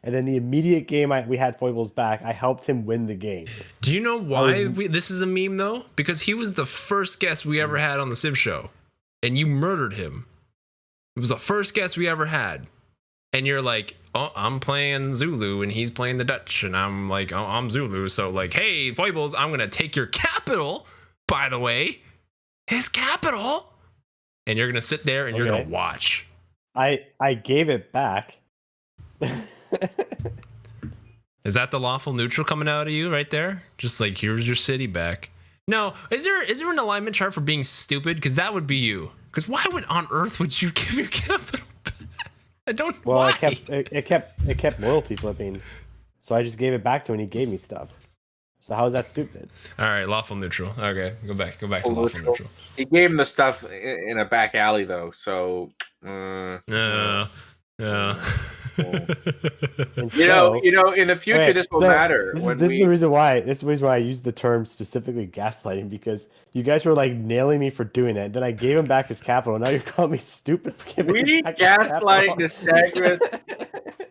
and then the immediate game we had foibles back, I helped him win the game. Do you know why this is a meme though? Because he was the first guest we ever had on the Civ Show, and you murdered him. It was the first guest we ever had. And you're like, oh, I'm playing Zulu and he's playing the Dutch. And I'm like, oh, I'm Zulu. So like, hey, Foibles, I'm going to take your capital, by the way. His capital. And you're going to sit there and you're going to watch. I gave it back. Is that the lawful neutral coming out of you right there? Just like, here's your city back. No, is there an alignment chart for being stupid? Because that would be you. Because why on earth would you give your capital back? I don't. Well, why? it kept loyalty flipping, so I just gave it back to him and he gave me stuff. So how is that stupid? All right, lawful neutral. Okay, go back to lawful neutral. He gave him the stuff in a back alley though, so. Yeah. You know, in the future, this will matter. This is the reason why. This is the reason why I used the term specifically gaslighting, because you guys were like nailing me for doing it. Then I gave him back his capital. Now you're calling me stupid for giving him back gaslight Nystagmus.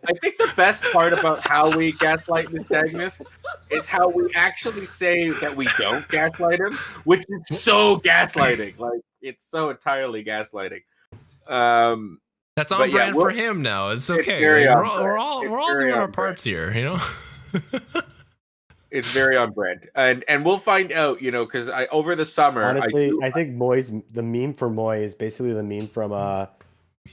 I think the best part about how we gaslight Nystagmus is how we actually say that we don't gaslight him, which is so gaslighting. Like, it's so entirely gaslighting. That's on brand for him now. It's okay. We're all doing our parts here, you know. It's very on brand, and we'll find out, you know, because over the summer, honestly, I think the meme for Moy is basically the meme from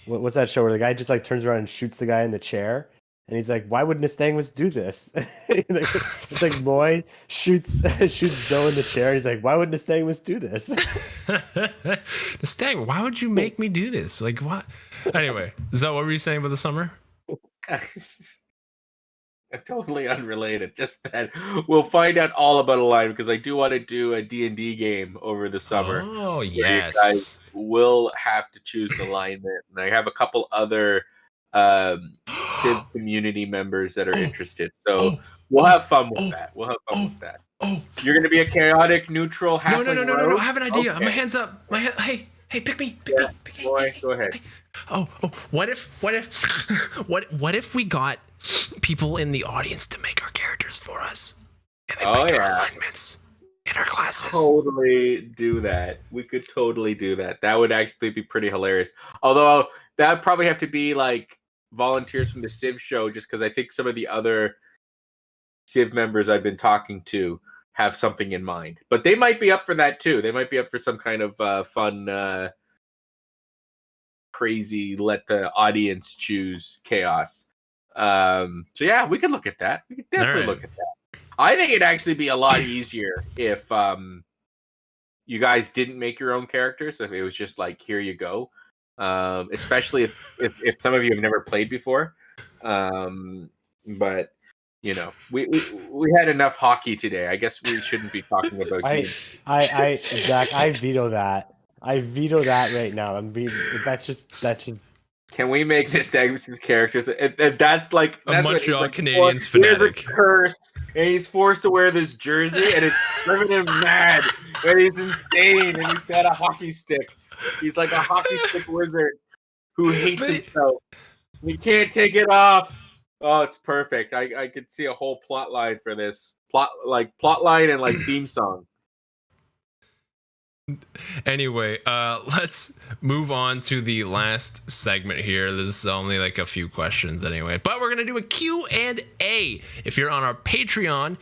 what's that show where the guy just like turns around and shoots the guy in the chair, and he's like, "Why would Nystagmus do this?" It's like Moy shoots Zoe in the chair, and he's like, "Why would Nystagmus do this?" Nystagmus, why would you make me do this? Like, what? Anyway, Zoe, what were you saying about the summer? Totally unrelated. Just that we'll find out all about Alignment, because I do want to do a D&D game over the summer. Oh, yes. You guys will have to choose an alignment. And I have a couple other community members that are interested. So we'll have fun with that. You're going to be a chaotic, neutral, halfling No. I have an idea. Okay. My hands up. Hey, pick me. Boy, go ahead. Hey. Oh, what if we got people in the audience to make our characters for us, and they make our alignments in our classes? Totally do that. We could totally do that. That would actually be pretty hilarious. Although that would probably have to be like volunteers from the Civ show, just because I think some of the other Civ members I've been talking to have something in mind. But they might be up for that too. They might be up for some kind of fun, crazy, let the audience choose chaos. So yeah, we can look at that. We can definitely look at that. I think it'd actually be a lot easier if you guys didn't make your own characters. If it was just like, here you go. Especially if some of you have never played before. But you know, we had enough hockey today. I guess we shouldn't be talking about games. Zach, I veto that. I veto that right now. That's just. Can we make Nystagmus' characters? And that's like a Montreal Canadiens fanatic. He's a curse, and he's forced to wear this jersey, and it's driving him mad. And he's insane, and he's got a hockey stick. He's like a hockey stick wizard who hates himself. He can't take it off. Oh, it's perfect. I could see a whole plot line for this. Plot line and like theme song. Anyway, let's move on to the last segment here. This is only like a few questions anyway, but we're gonna do a Q&A. If you're on our Patreon,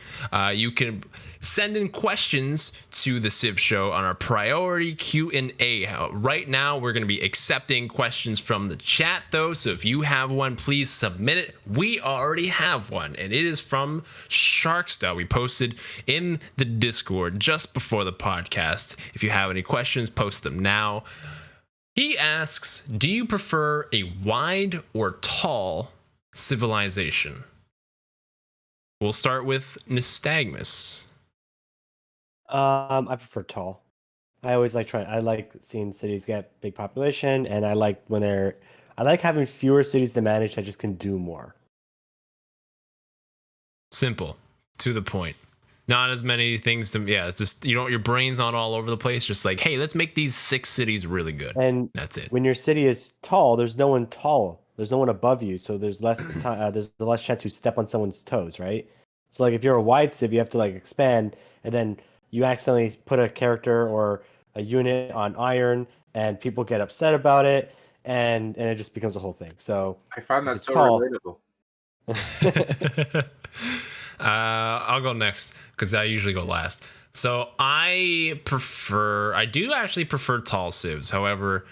you can send in questions to the Civ Show on our priority Q&A. Right now, we're gonna be accepting questions from the chat though, so if you have one, please submit it. We already have one, and it is from Sharksta. We posted in the Discord just before the podcast. If you have any questions, post them now. He asks, do you prefer a wide or tall civilization? We'll start with Nystagmus. I prefer tall. I like seeing cities get big population, and I like having fewer cities to manage. I just can do more. Simple, to the point. Not as many things to, it's just, your brain's not all over the place. Just like, hey, let's make these 6 cities really good. And that's it. When your city is tall, there's no one tall. There's no one above you. So there's less there's less chance you step on someone's toes, right? So like if you're a wide civ, you have to like expand, and then you accidentally put a character or a unit on iron, and people get upset about it. and it just becomes a whole thing. So I found that it's so tall. relatable. I'll go next because I usually go last. So I do actually prefer tall civs. However,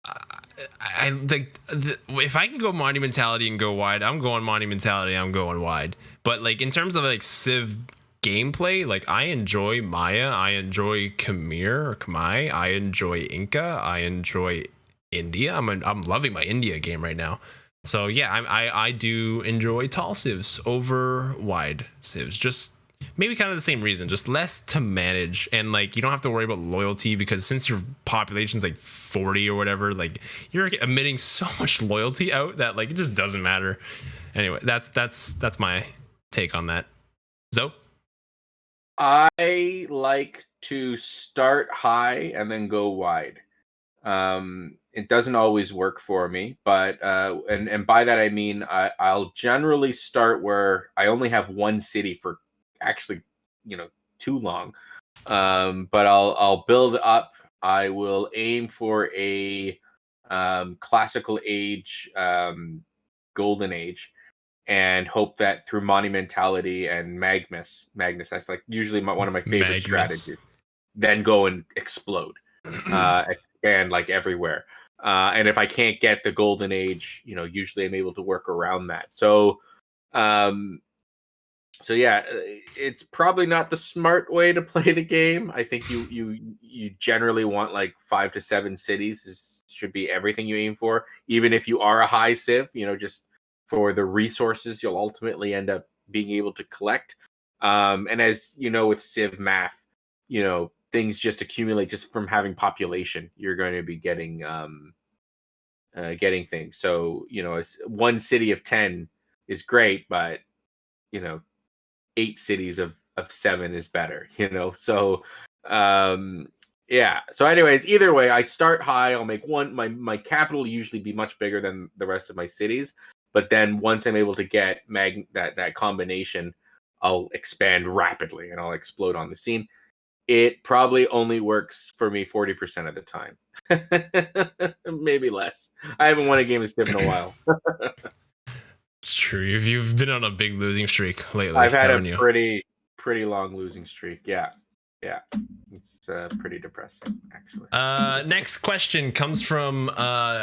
I think if I can go monumentality and go wide, I'm going monumentality. I'm going wide. But like in terms of like civ gameplay, like I enjoy Maya, I enjoy Khmer or Khmer, I enjoy Inca, I enjoy India. I'm loving my India game right now. So yeah, I do enjoy tall civs over wide civs. Just maybe kind of the same reason, just less to manage, and like you don't have to worry about loyalty because since your population's like 40 or whatever, like you're emitting so much loyalty out that like it just doesn't matter. Anyway, that's my take on that. Zo? I like to start high and then go wide. It doesn't always work for me, but and by that I mean I'll generally start where I only have one city for actually, too long. But I'll build up. I will aim for a classical age, golden age, and hope that through monumentality and Magnus, that's like usually one of my favorite strategies. Then go and explode, expand like everywhere. And if I can't get the golden age, usually I'm able to work around that. So yeah, it's probably not the smart way to play the game. I think you generally want like 5 to 7 cities should be everything you aim for. Even if you are a high civ, just for the resources you'll ultimately end up being able to collect. And as you know, with civ math, things just accumulate just from having population. You're going to be getting things. So one city of 10 is great, but 8 cities of 7 is better. So yeah. So anyways, either way, I start high. I'll make my capital will usually be much bigger than the rest of my cities, but then once I'm able to get that combination, I'll expand rapidly and I'll explode on the scene. It probably only works for me 40% of the time. Maybe less. I haven't won a game of Civ in a while. It's true. You've been on a big losing streak lately. I've had a pretty long losing streak. Yeah. It's pretty depressing, actually. Next question comes from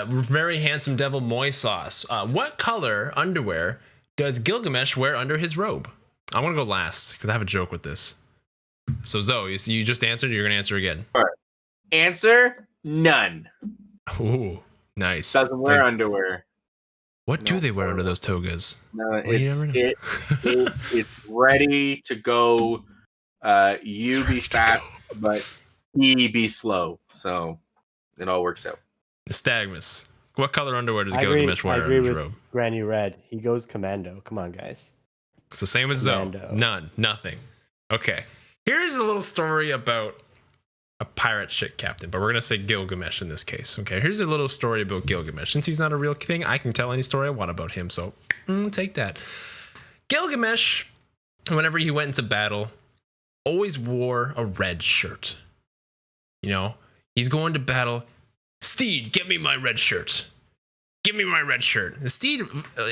very handsome devil MoySauce. What color underwear does Gilgamesh wear under his robe? I want to go last because I have a joke with this. So Zoe, you just answered. You're gonna answer again. All right. Answer: none. Ooh, nice. Doesn't wear underwear. What do they wear under those togas? No, it's ready to go. You be fast, but he be slow. So it all works out. Nystagmus. What color underwear does Gilgamesh wear under his robe? Granny Red. He goes commando. Come on, guys. So same as Zoe. None. Nothing. Okay. Here's a little story about a pirate ship captain, but we're going to say Gilgamesh in this case. Okay, here's a little story about Gilgamesh. Since he's not a real thing, I can tell any story I want about him, so take that. Gilgamesh, whenever he went into battle, always wore a red shirt. He's going to battle. Steed, get me my red shirt. Give me my red shirt. The Steed,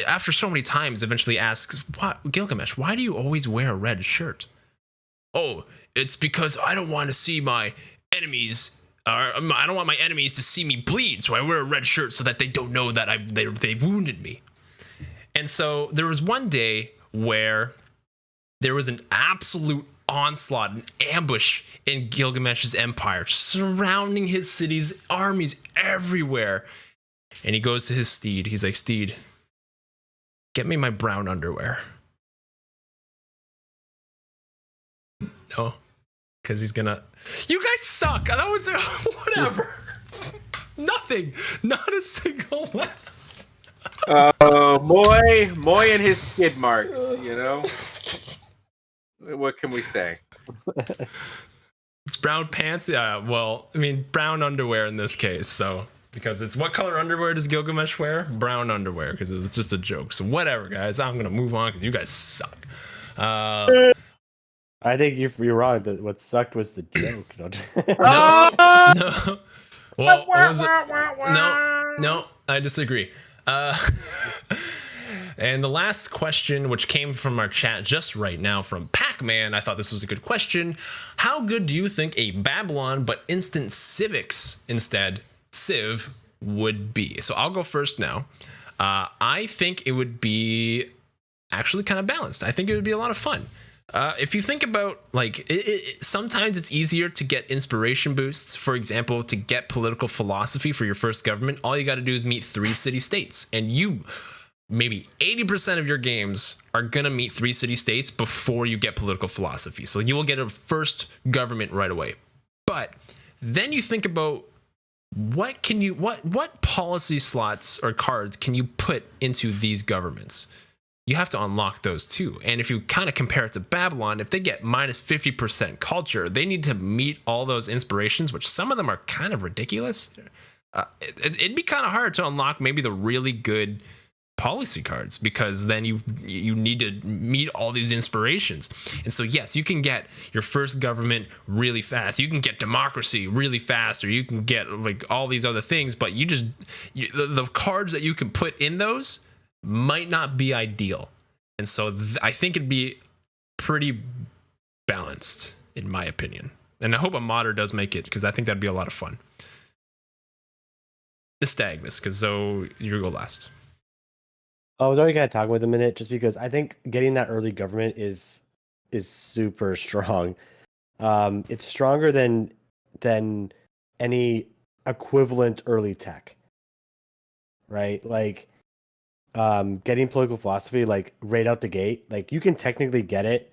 after so many times, eventually asks, Gilgamesh, why do you always wear a red shirt? Oh, it's because I don't want to see my enemies, I don't want my enemies to see me bleed, so I wear a red shirt so that they don't know that they've wounded me. And so there was one day where there was an absolute onslaught, an ambush in Gilgamesh's empire, surrounding his cities, armies everywhere. And he goes to his Steed. He's like, Steed, get me my brown underwear. No, because he's gonna. You guys suck. That was whatever. Nothing. Not a single laugh. Moy and his skid marks. What can we say? It's brown pants. Yeah. Well, I mean, brown underwear in this case. So because it's what color underwear does Gilgamesh wear? Brown underwear. Because it's just a joke. So whatever, guys. I'm gonna move on because you guys suck. I think you're wrong. What sucked was the joke. No. Well, no, I disagree. And the last question, which came from our chat just right now from Pac-Man, I thought this was a good question. How good do you think a Babylon but instant civics instead civ would be? So I'll go first now. I think it would be actually kind of balanced. I think it would be a lot of fun. If you think about, like, sometimes it's easier to get inspiration boosts. For example, to get political philosophy for your first government, all you got to do is meet 3 city-states, and maybe 80% of your games are gonna meet 3 city-states before you get political philosophy. So you will get a first government right away. But then you think about what policy slots or cards can you put into these governments? You have to unlock those too. And if you kind of compare it to Babylon, if they get minus 50% culture, they need to meet all those inspirations, which some of them are kind of ridiculous. It'd be kind of hard to unlock maybe the really good policy cards, because then you need to meet all these inspirations. And so yes, you can get your first government really fast, you can get democracy really fast, or you can get like all these other things, but the cards that you can put in those might not be ideal. And so I think it'd be pretty balanced in my opinion, and I hope a modder does make it, because I think that'd be a lot of fun. Nystagmus, because so you go last. I was already kind of talking with a minute, just because I think getting that early government is super strong. It's stronger than any equivalent early tech, right? Like getting political philosophy like right out the gate, like you can technically get it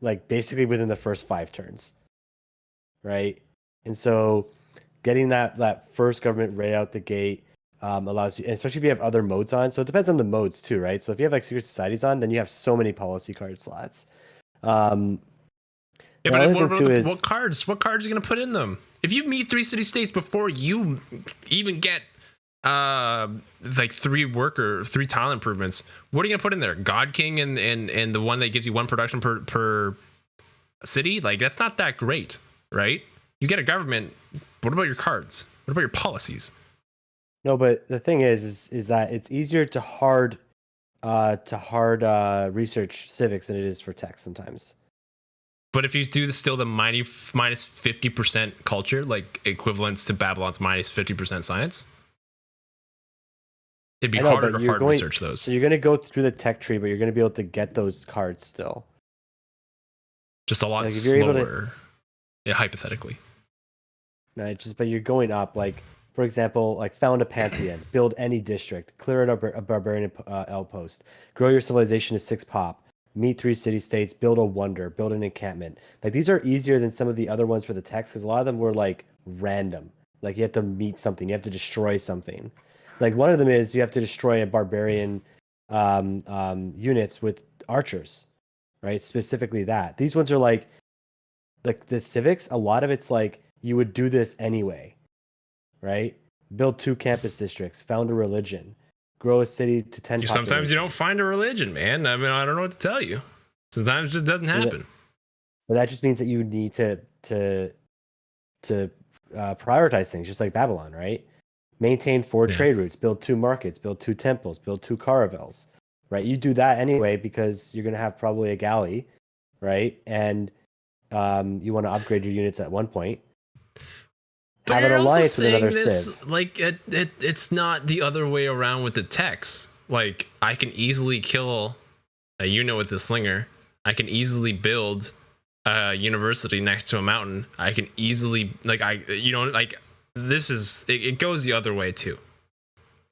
like basically within the first 5 turns, right? And so getting that first government right out the gate allows you, especially if you have other modes on. So it depends on the modes too, right? So if you have like secret societies on, then you have so many policy card slots. Yeah, but what cards are you gonna put in them? If you meet 3 city-states before you even get like 3 tile improvements, what are you gonna put in there? God King and the one that gives you 1 production per city? Like, that's not that great, right? You get a government. What about your cards? What about your policies? No, but the thing is that it's easier to hard research civics than it is for tech sometimes. But if you do still the minus 50% culture, like equivalents to Babylon's minus 50% science, it'd be harder to hard research those. So you're going to go through the tech tree, but you're going to be able to get those cards still. Just a lot slower, hypothetically. Right, but you're going up, like, for example, like found a pantheon, build any district, clear out a barbarian outpost, grow your civilization to 6 pop, meet 3 city-states, build a wonder, build an encampment. Like, these are easier than some of the other ones for the text, because a lot of them were like random. Like, you have to meet something, you have to destroy something. Like, one of them is you have to destroy a barbarian units with archers, right? Specifically that. These ones are like the civics, a lot of it's like you would do this anyway, right? Build 2 campus districts, found a religion, grow a city to 10 population. Sometimes you don't find a religion, man. I mean, I don't know what to tell you. Sometimes it just doesn't happen. But that just means that you need to prioritize things, just like Babylon, right? Maintain 4 trade routes, build 2 markets, build 2 temples, build 2 caravels, right? You do that anyway because you're going to have probably a galley, right? And you want to upgrade your units at one point. But have you're an alliance also saying with this civ. Like it's not the other way around with the techs. Like, I can easily kill a unit with the slinger. I can easily build a university next to a mountain. I can easily this is it goes the other way too.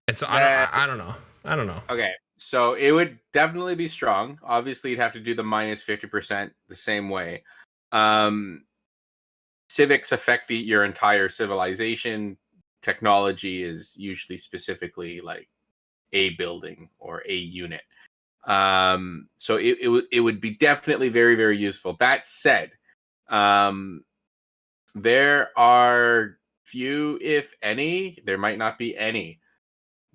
And so I don't know. Okay, so it would definitely be strong. Obviously, you'd have to do the minus 50% the same way. Civics affect your entire civilization. Technology is usually specifically like a building or a unit. So it would be definitely very, very useful. That said, there are few, if any, there might not be any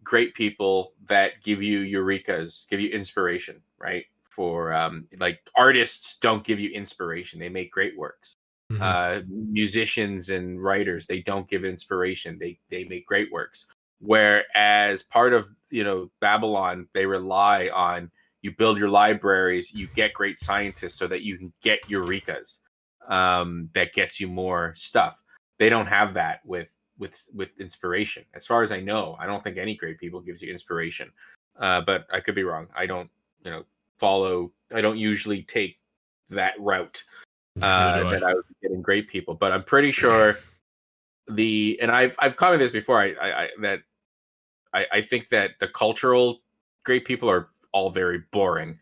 great people that give you eurekas, give you inspiration, right? For like, artists don't give you inspiration. They make great works. Musicians and writers, they don't give inspiration. They make great works. Whereas part of Babylon, they rely on you build your libraries, you get great scientists so that you can get eurekas. That gets you more stuff. They don't have that with inspiration. As far as I know, I don't think any great people gives you inspiration. But I could be wrong. I don't follow. I don't usually take that route. That I would be getting great people, but I'm pretty sure and I've commented this before. I think that the cultural great people are all very boring,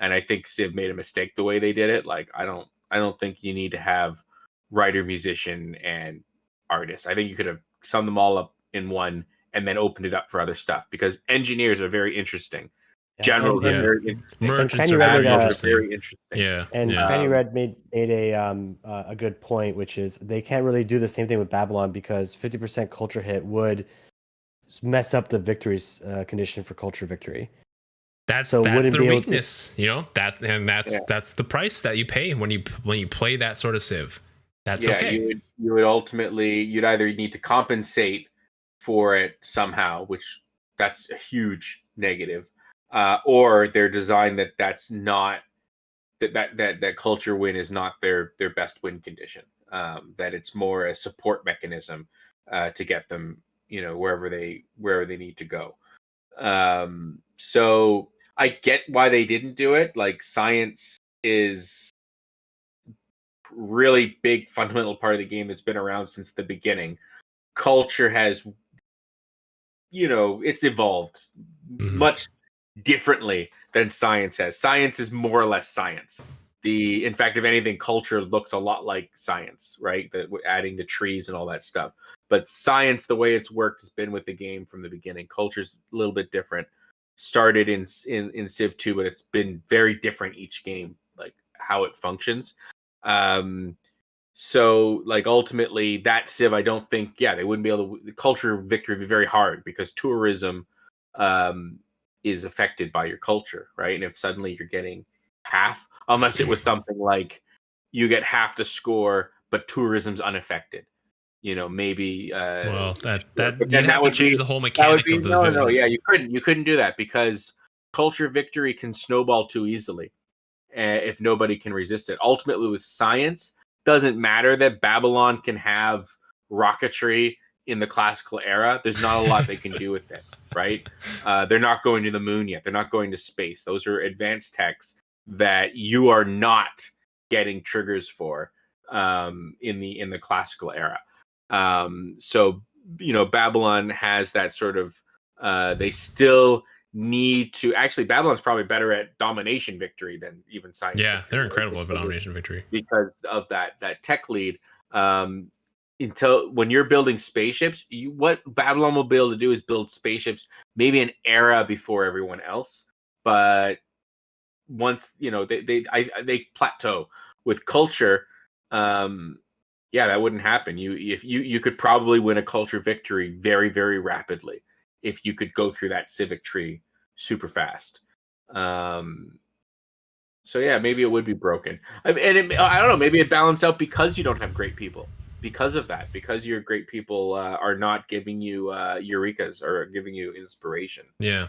and I think Civ made a mistake the way they did it. Like I don't think you need to have writer, musician, and artist. I think you could have summed them all up in one and then opened it up for other stuff, because engineers are very interesting. Generals are very interesting. Merchants are very interesting. Yeah, and Penny Red made a good point, which is they can't really do the same thing with Babylon because 50% culture hit would mess up the victories condition for culture victory. That's their weakness, that's the price that you pay when you play that sort of Civ. That's okay. You would ultimately, you'd either need to compensate for it somehow, which that's a huge negative. Or they're designed that's not that culture win is not their best win condition. That it's more a support mechanism to get them, wherever they need to go. So I get why they didn't do it. Like, science is really big fundamental part of the game that's been around since the beginning. Culture has, it's evolved much differently than science has. Science is more or less science. In fact, if anything, culture looks a lot like science, right? That we're adding the trees and all that stuff. But science, the way it's worked, has been with the game from the beginning. Culture's a little bit different. Started in Civ 2, but it's been very different each game, like how it functions. So, like, ultimately, that Civ, I don't think, they wouldn't be able to. The culture victory would be very hard because tourism is affected by your culture, right? And if suddenly you're getting half, unless it was something like you get half the score, but tourism's unaffected. Maybe. Well, that would change the whole mechanic of the no, you couldn't do that because culture victory can snowball too easily if nobody can resist it. Ultimately, with science, doesn't matter that Babylon can have rocketry in the classical era. There's not a lot they can do with it, right? They're not going to the moon yet. They're not going to space. Those are advanced techs that you are not getting triggers for in the classical era. So Babylon has that sort of they still need to actually. Babylon's probably better at domination victory than even science. Yeah, they're incredible at domination victory because of that tech lead. Until when you're building spaceships, what Babylon will be able to do is build spaceships maybe an era before everyone else, but once they plateau. With culture, that wouldn't happen. You could probably win a culture victory very, very rapidly if you could go through that civic tree super fast. So maybe it would be broken. I don't know. Maybe it balanced out because you don't have great people. Because of that, because your great people are not giving you eurekas or giving you inspiration. Yeah,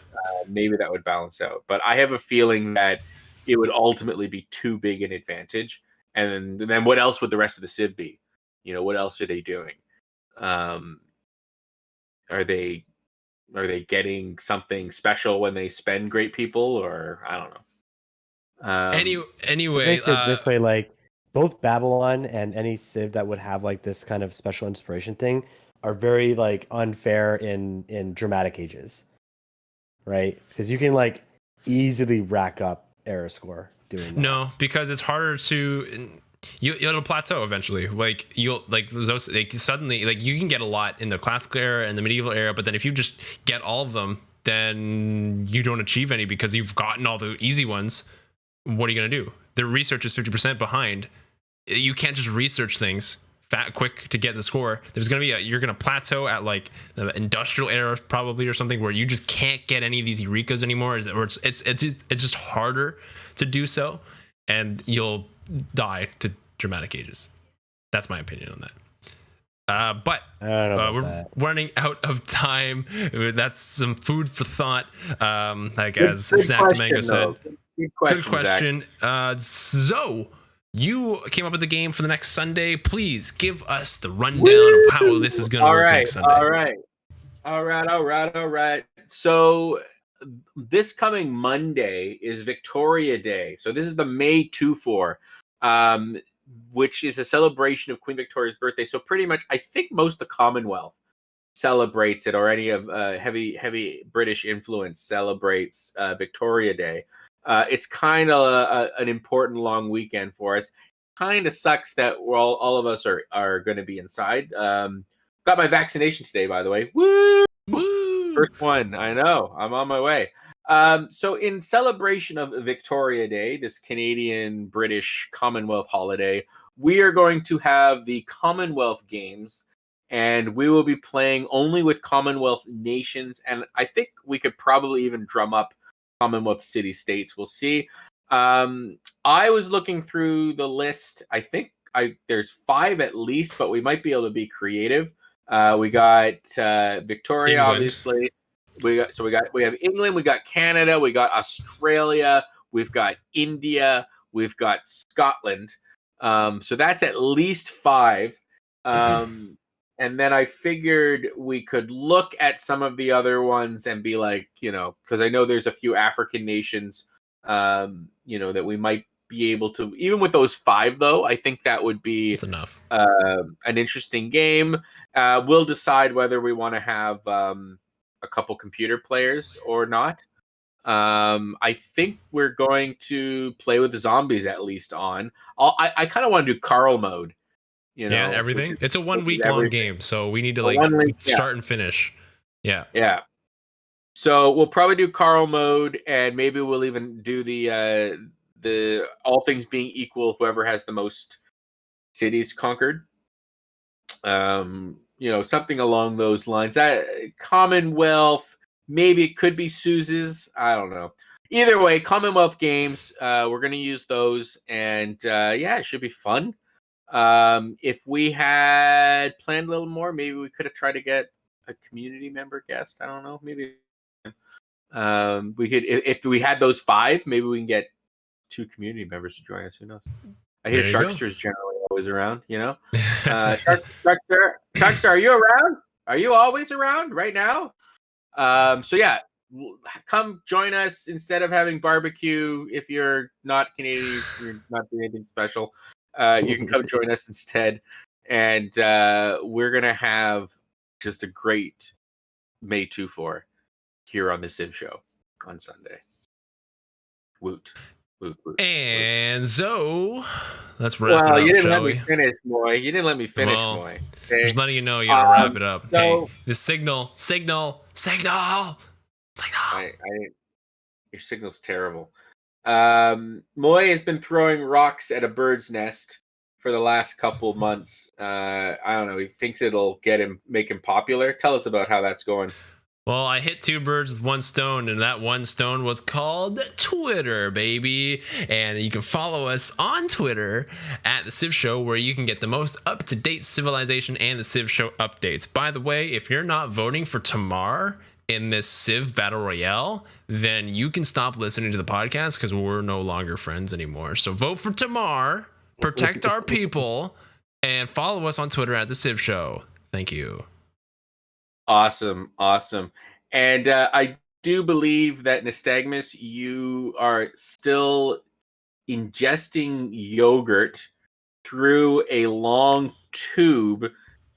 maybe that would balance out. But I have a feeling that it would ultimately be too big an advantage. And then what else would the rest of the Civ be? What else are they doing? Are they getting something special when they spend great people, or I don't know. Anyway, this way, like both Babylon and any Civ that would have like this kind of special inspiration thing are very like unfair in dramatic ages, right? Because you can like easily rack up error score doing that. No, because it's harder to. It'll plateau eventually. Like you'll like those like suddenly like you can get a lot in the classical era and the medieval era, but then if you just get all of them, then you don't achieve any because you've gotten all the easy ones. What are you gonna do? The research is 50% behind. You can't just research things quick to get the score. There's gonna be you're gonna plateau at like the industrial era probably or something where you just can't get any of these eurekas anymore, or it's just harder to do so, and you'll die to dramatic ages. That's my opinion on that. But I don't know we're that. running out of time. That's some food for thought. Like Good- as good Snap question, Mango said. though. Good question. Good question. Zoe, you came up with the game for the next Sunday. Please give us the rundown of how this is going to work next Sunday. All right. So this coming Monday is Victoria Day. So this is the May 2-4, which is a celebration of Queen Victoria's birthday. So pretty much, I think most of the Commonwealth celebrates it, or any of heavy British influence celebrates Victoria Day. It's kind of an important long weekend for us. Kind of sucks that we're all of us are going to be inside. Got my vaccination today, by the way. Woo! Woo! First one. I know. I'm on my way. So in celebration of Victoria Day, this Canadian British Commonwealth holiday, we are going to have the Commonwealth Games, and we will be playing only with Commonwealth nations. And I think we could probably even drum up Commonwealth city-states. We'll see. I was looking through the list. I think there's 5 at least, but we might be able to be creative. We got Victoria, England. obviously. We have England, we got Canada, we got Australia, we've got India, we've got Scotland. So that's at least 5. And then I figured we could look at some of the other ones and be like, because I know there's a few African nations, that we might be able to, even with those 5 though, I think that would be That's enough. an interesting game. We'll decide whether we want to have a couple computer players or not. I think we're going to play with the zombies at least on. I kind of want to do Carl mode. Everything. It's a 1 week long game, so we need to start and finish. Yeah. Yeah. So we'll probably do Carl mode, and maybe we'll even do the all things being equal, whoever has the most cities conquered. Something along those lines. Commonwealth, maybe it could be Suze's. I don't know. Either way, Commonwealth games. We're gonna use those, and it should be fun. If we had planned a little more, maybe we could have tried to get a community member guest. I don't know. Maybe we could, if we had those 5, maybe we can get 2 community members to join us. Who knows? I hear Sharkster's generally always around. Sharkster, are you around? Are you always around right now? Come join us instead of having barbecue. If you're not Canadian, you're not doing anything special. You can come join us instead, and we're gonna have just a great May 2-4 here on the Civ Show on Sunday. Woot. And so let's wrap it up. You didn't let me finish, Moy. You didn't let me finish, Moy. Okay? Just letting you know you gotta wrap it up. So, hey, the signal. Your signal's terrible. Moy has been throwing rocks at a bird's nest for the last couple of months. I don't know. He thinks it'll make him popular. Tell us about how that's going. Well, I hit 2 birds with 1 stone, and that 1 stone was called Twitter, baby. And you can follow us on Twitter at The Civ Show, where you can get the most up-to-date Civilization and The Civ Show updates. By the way, if you're not voting for Tamar in this Civ Battle Royale, then you can stop listening to the podcast because we're no longer friends anymore. So vote for Tamar, protect our people, and follow us on Twitter at The Civ Show. Thank you. Awesome. And I do believe that, Nystagmus, you are still ingesting yogurt through a long tube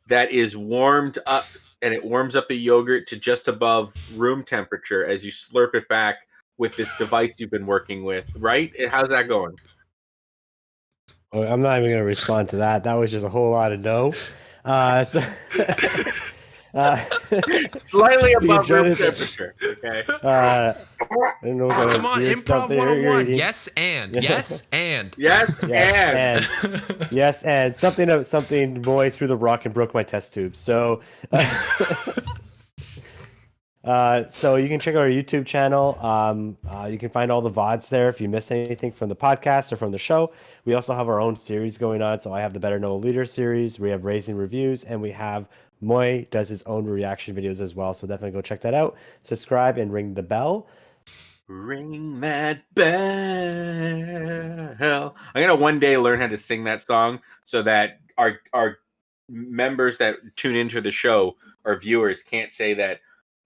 that is warmed up, and it warms up the yogurt to just above room temperature as you slurp it back with this device you've been working with, right? How's that going? I'm not even going to respond to that. That was just a whole lot of no. Slightly above room temperature. Okay. I don't know Come on, improv 101. Yes, and something boy threw the rock and broke my test tube. So So you can check out our YouTube channel. You can find all the VODs there if you miss anything from the podcast or from the show. We also have our own series going on. So I have the Better Know a Leader series. We have Razing Reviews, and we have Moy does his own reaction videos as well. So definitely go check that out. Subscribe and ring the bell. Ring that bell. I'm gonna one day learn how to sing that song so that our members that tune into the show, our viewers, can't say that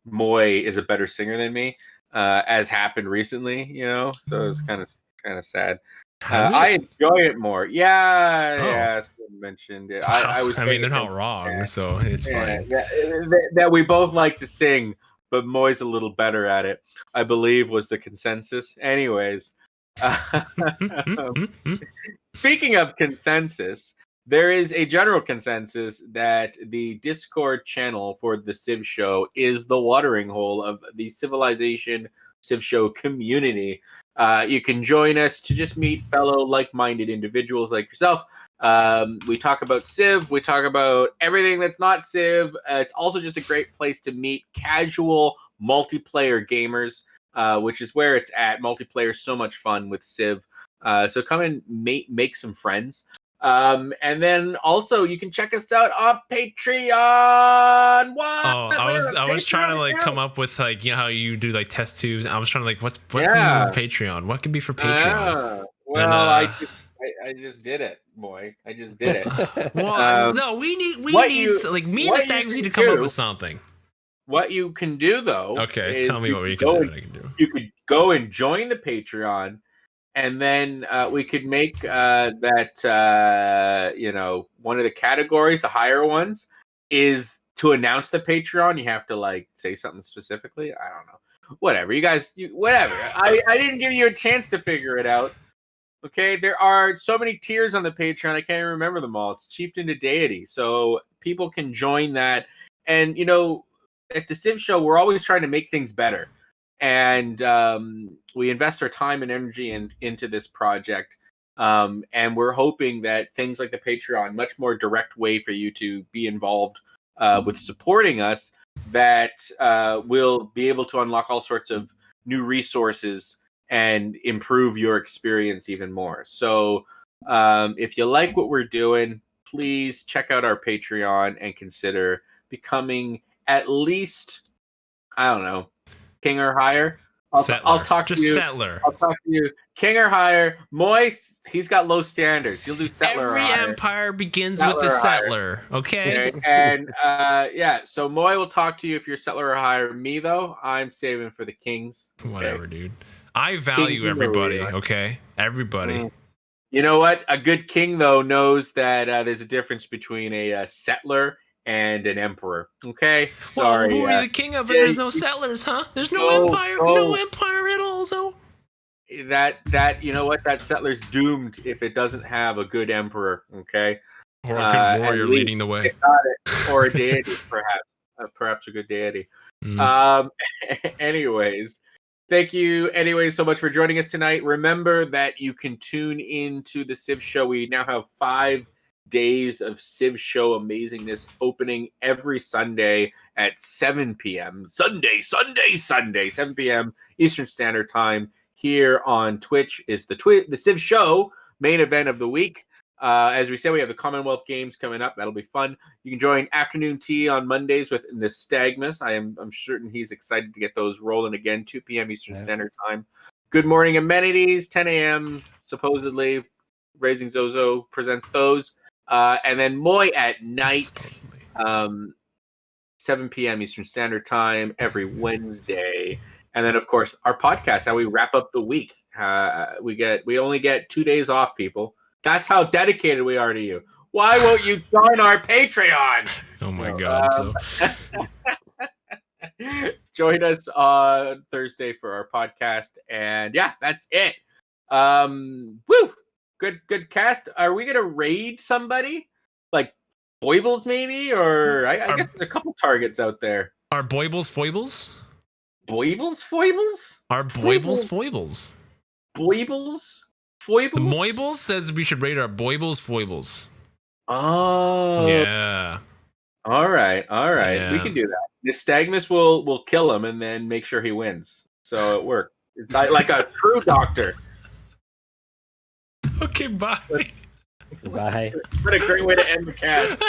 Moy is a better singer than me, as happened recently. So it's kind of sad. I enjoy it more. Yeah, someone mentioned it. I mean, they're not wrong, so it's fine. That we both like to sing, but Moy's a little better at it, I believe, was the consensus. Anyways, speaking of consensus, there is a general consensus that the Discord channel for the Civ Show is the watering hole of the Civilization Civ Show community. You can join us to just meet fellow like-minded individuals like yourself. We talk about Civ. We talk about everything that's not Civ. It's also just a great place to meet casual multiplayer gamers, which is where it's at. Multiplayer is so much fun with Civ. So come and make some friends. And then also you can check us out on Patreon. What? I was trying to come up with how you do test tubes. I was trying to what can be for Patreon? What can be for Patreon? Well, I just did it, boy. I just did it. Well, no, we need me and Nystagmus need to come up with something. What you can do though? Okay, tell me what we can do. You could go and join the Patreon. And then we could make that, one of the categories, the higher ones, is to announce the Patreon. You have to say something specifically. I don't know. Whatever. You guys, whatever. I didn't give you a chance to figure it out. Okay. There are so many tiers on the Patreon. I can't even remember them all. It's chieftain to deity. So people can join that. And, at the Civ Show, we're always trying to make things better. And we invest our time and energy into this project. And we're hoping that things like the Patreon, much more direct way for you to be involved with supporting us, that will be able to unlock all sorts of new resources and improve your experience even more. So if you like what we're doing, please check out our Patreon and consider becoming at least, I don't know, king or higher. I'll talk to you. Settler. I'll talk to you. King or higher. Moy, he's got low standards. He'll do settler. Every empire begins with a settler. Okay. And so Moy will talk to you if you're settler or higher. Me though, I'm saving for the kings. Okay? Whatever, dude. I value everybody. Okay, everybody. You know what? A good king though knows that there's a difference between a settler and an emperor. Okay, sorry. Well, who are you the king of if there's no settlers, huh? There's no empire, no empire at all. So that you know what? That settler's doomed if it doesn't have a good emperor. Okay, or a good warrior leading the way, or a deity, perhaps a good deity. Anyways. Thank you so much for joining us tonight. Remember that you can tune into the Civ Show. We now have 5 days of Civ Show amazingness opening every Sunday at 7 p.m. Sunday, 7 p.m. Eastern Standard Time. Here on Twitch is the Civ Show main event of the week. As we said, we have the Commonwealth Games coming up. That'll be fun. You can join Afternoon Tea on Mondays with Nystagmus. I'm certain he's excited to get those rolling again. 2 p.m. Eastern Standard Time. Good Morning Amenities, 10 a.m. supposedly. Razing Zozo presents those. And then Moy at night, 7 p.m. Eastern Standard Time every Wednesday. And then, of course, our podcast, how we wrap up the week. We only get 2 days off, people. That's how dedicated we are to you. Why won't you join our Patreon? Oh my God. Join us on Thursday for our podcast. And yeah, that's it. Woo! Good cast. Are we going to raid somebody? Like Foibles maybe? Or I guess there's a couple targets out there. Are Boibles foibles? Boibles foibles? Are Boibles foibles? Boibles? Foibles? Moibles says we should rate our Boibles foibles. Oh. Yeah. All right. Yeah. We can do that. Nystagmus will kill him and then make sure he wins. So it worked. It's like a true doctor. Okay, bye. Bye. What a great way to end the cast.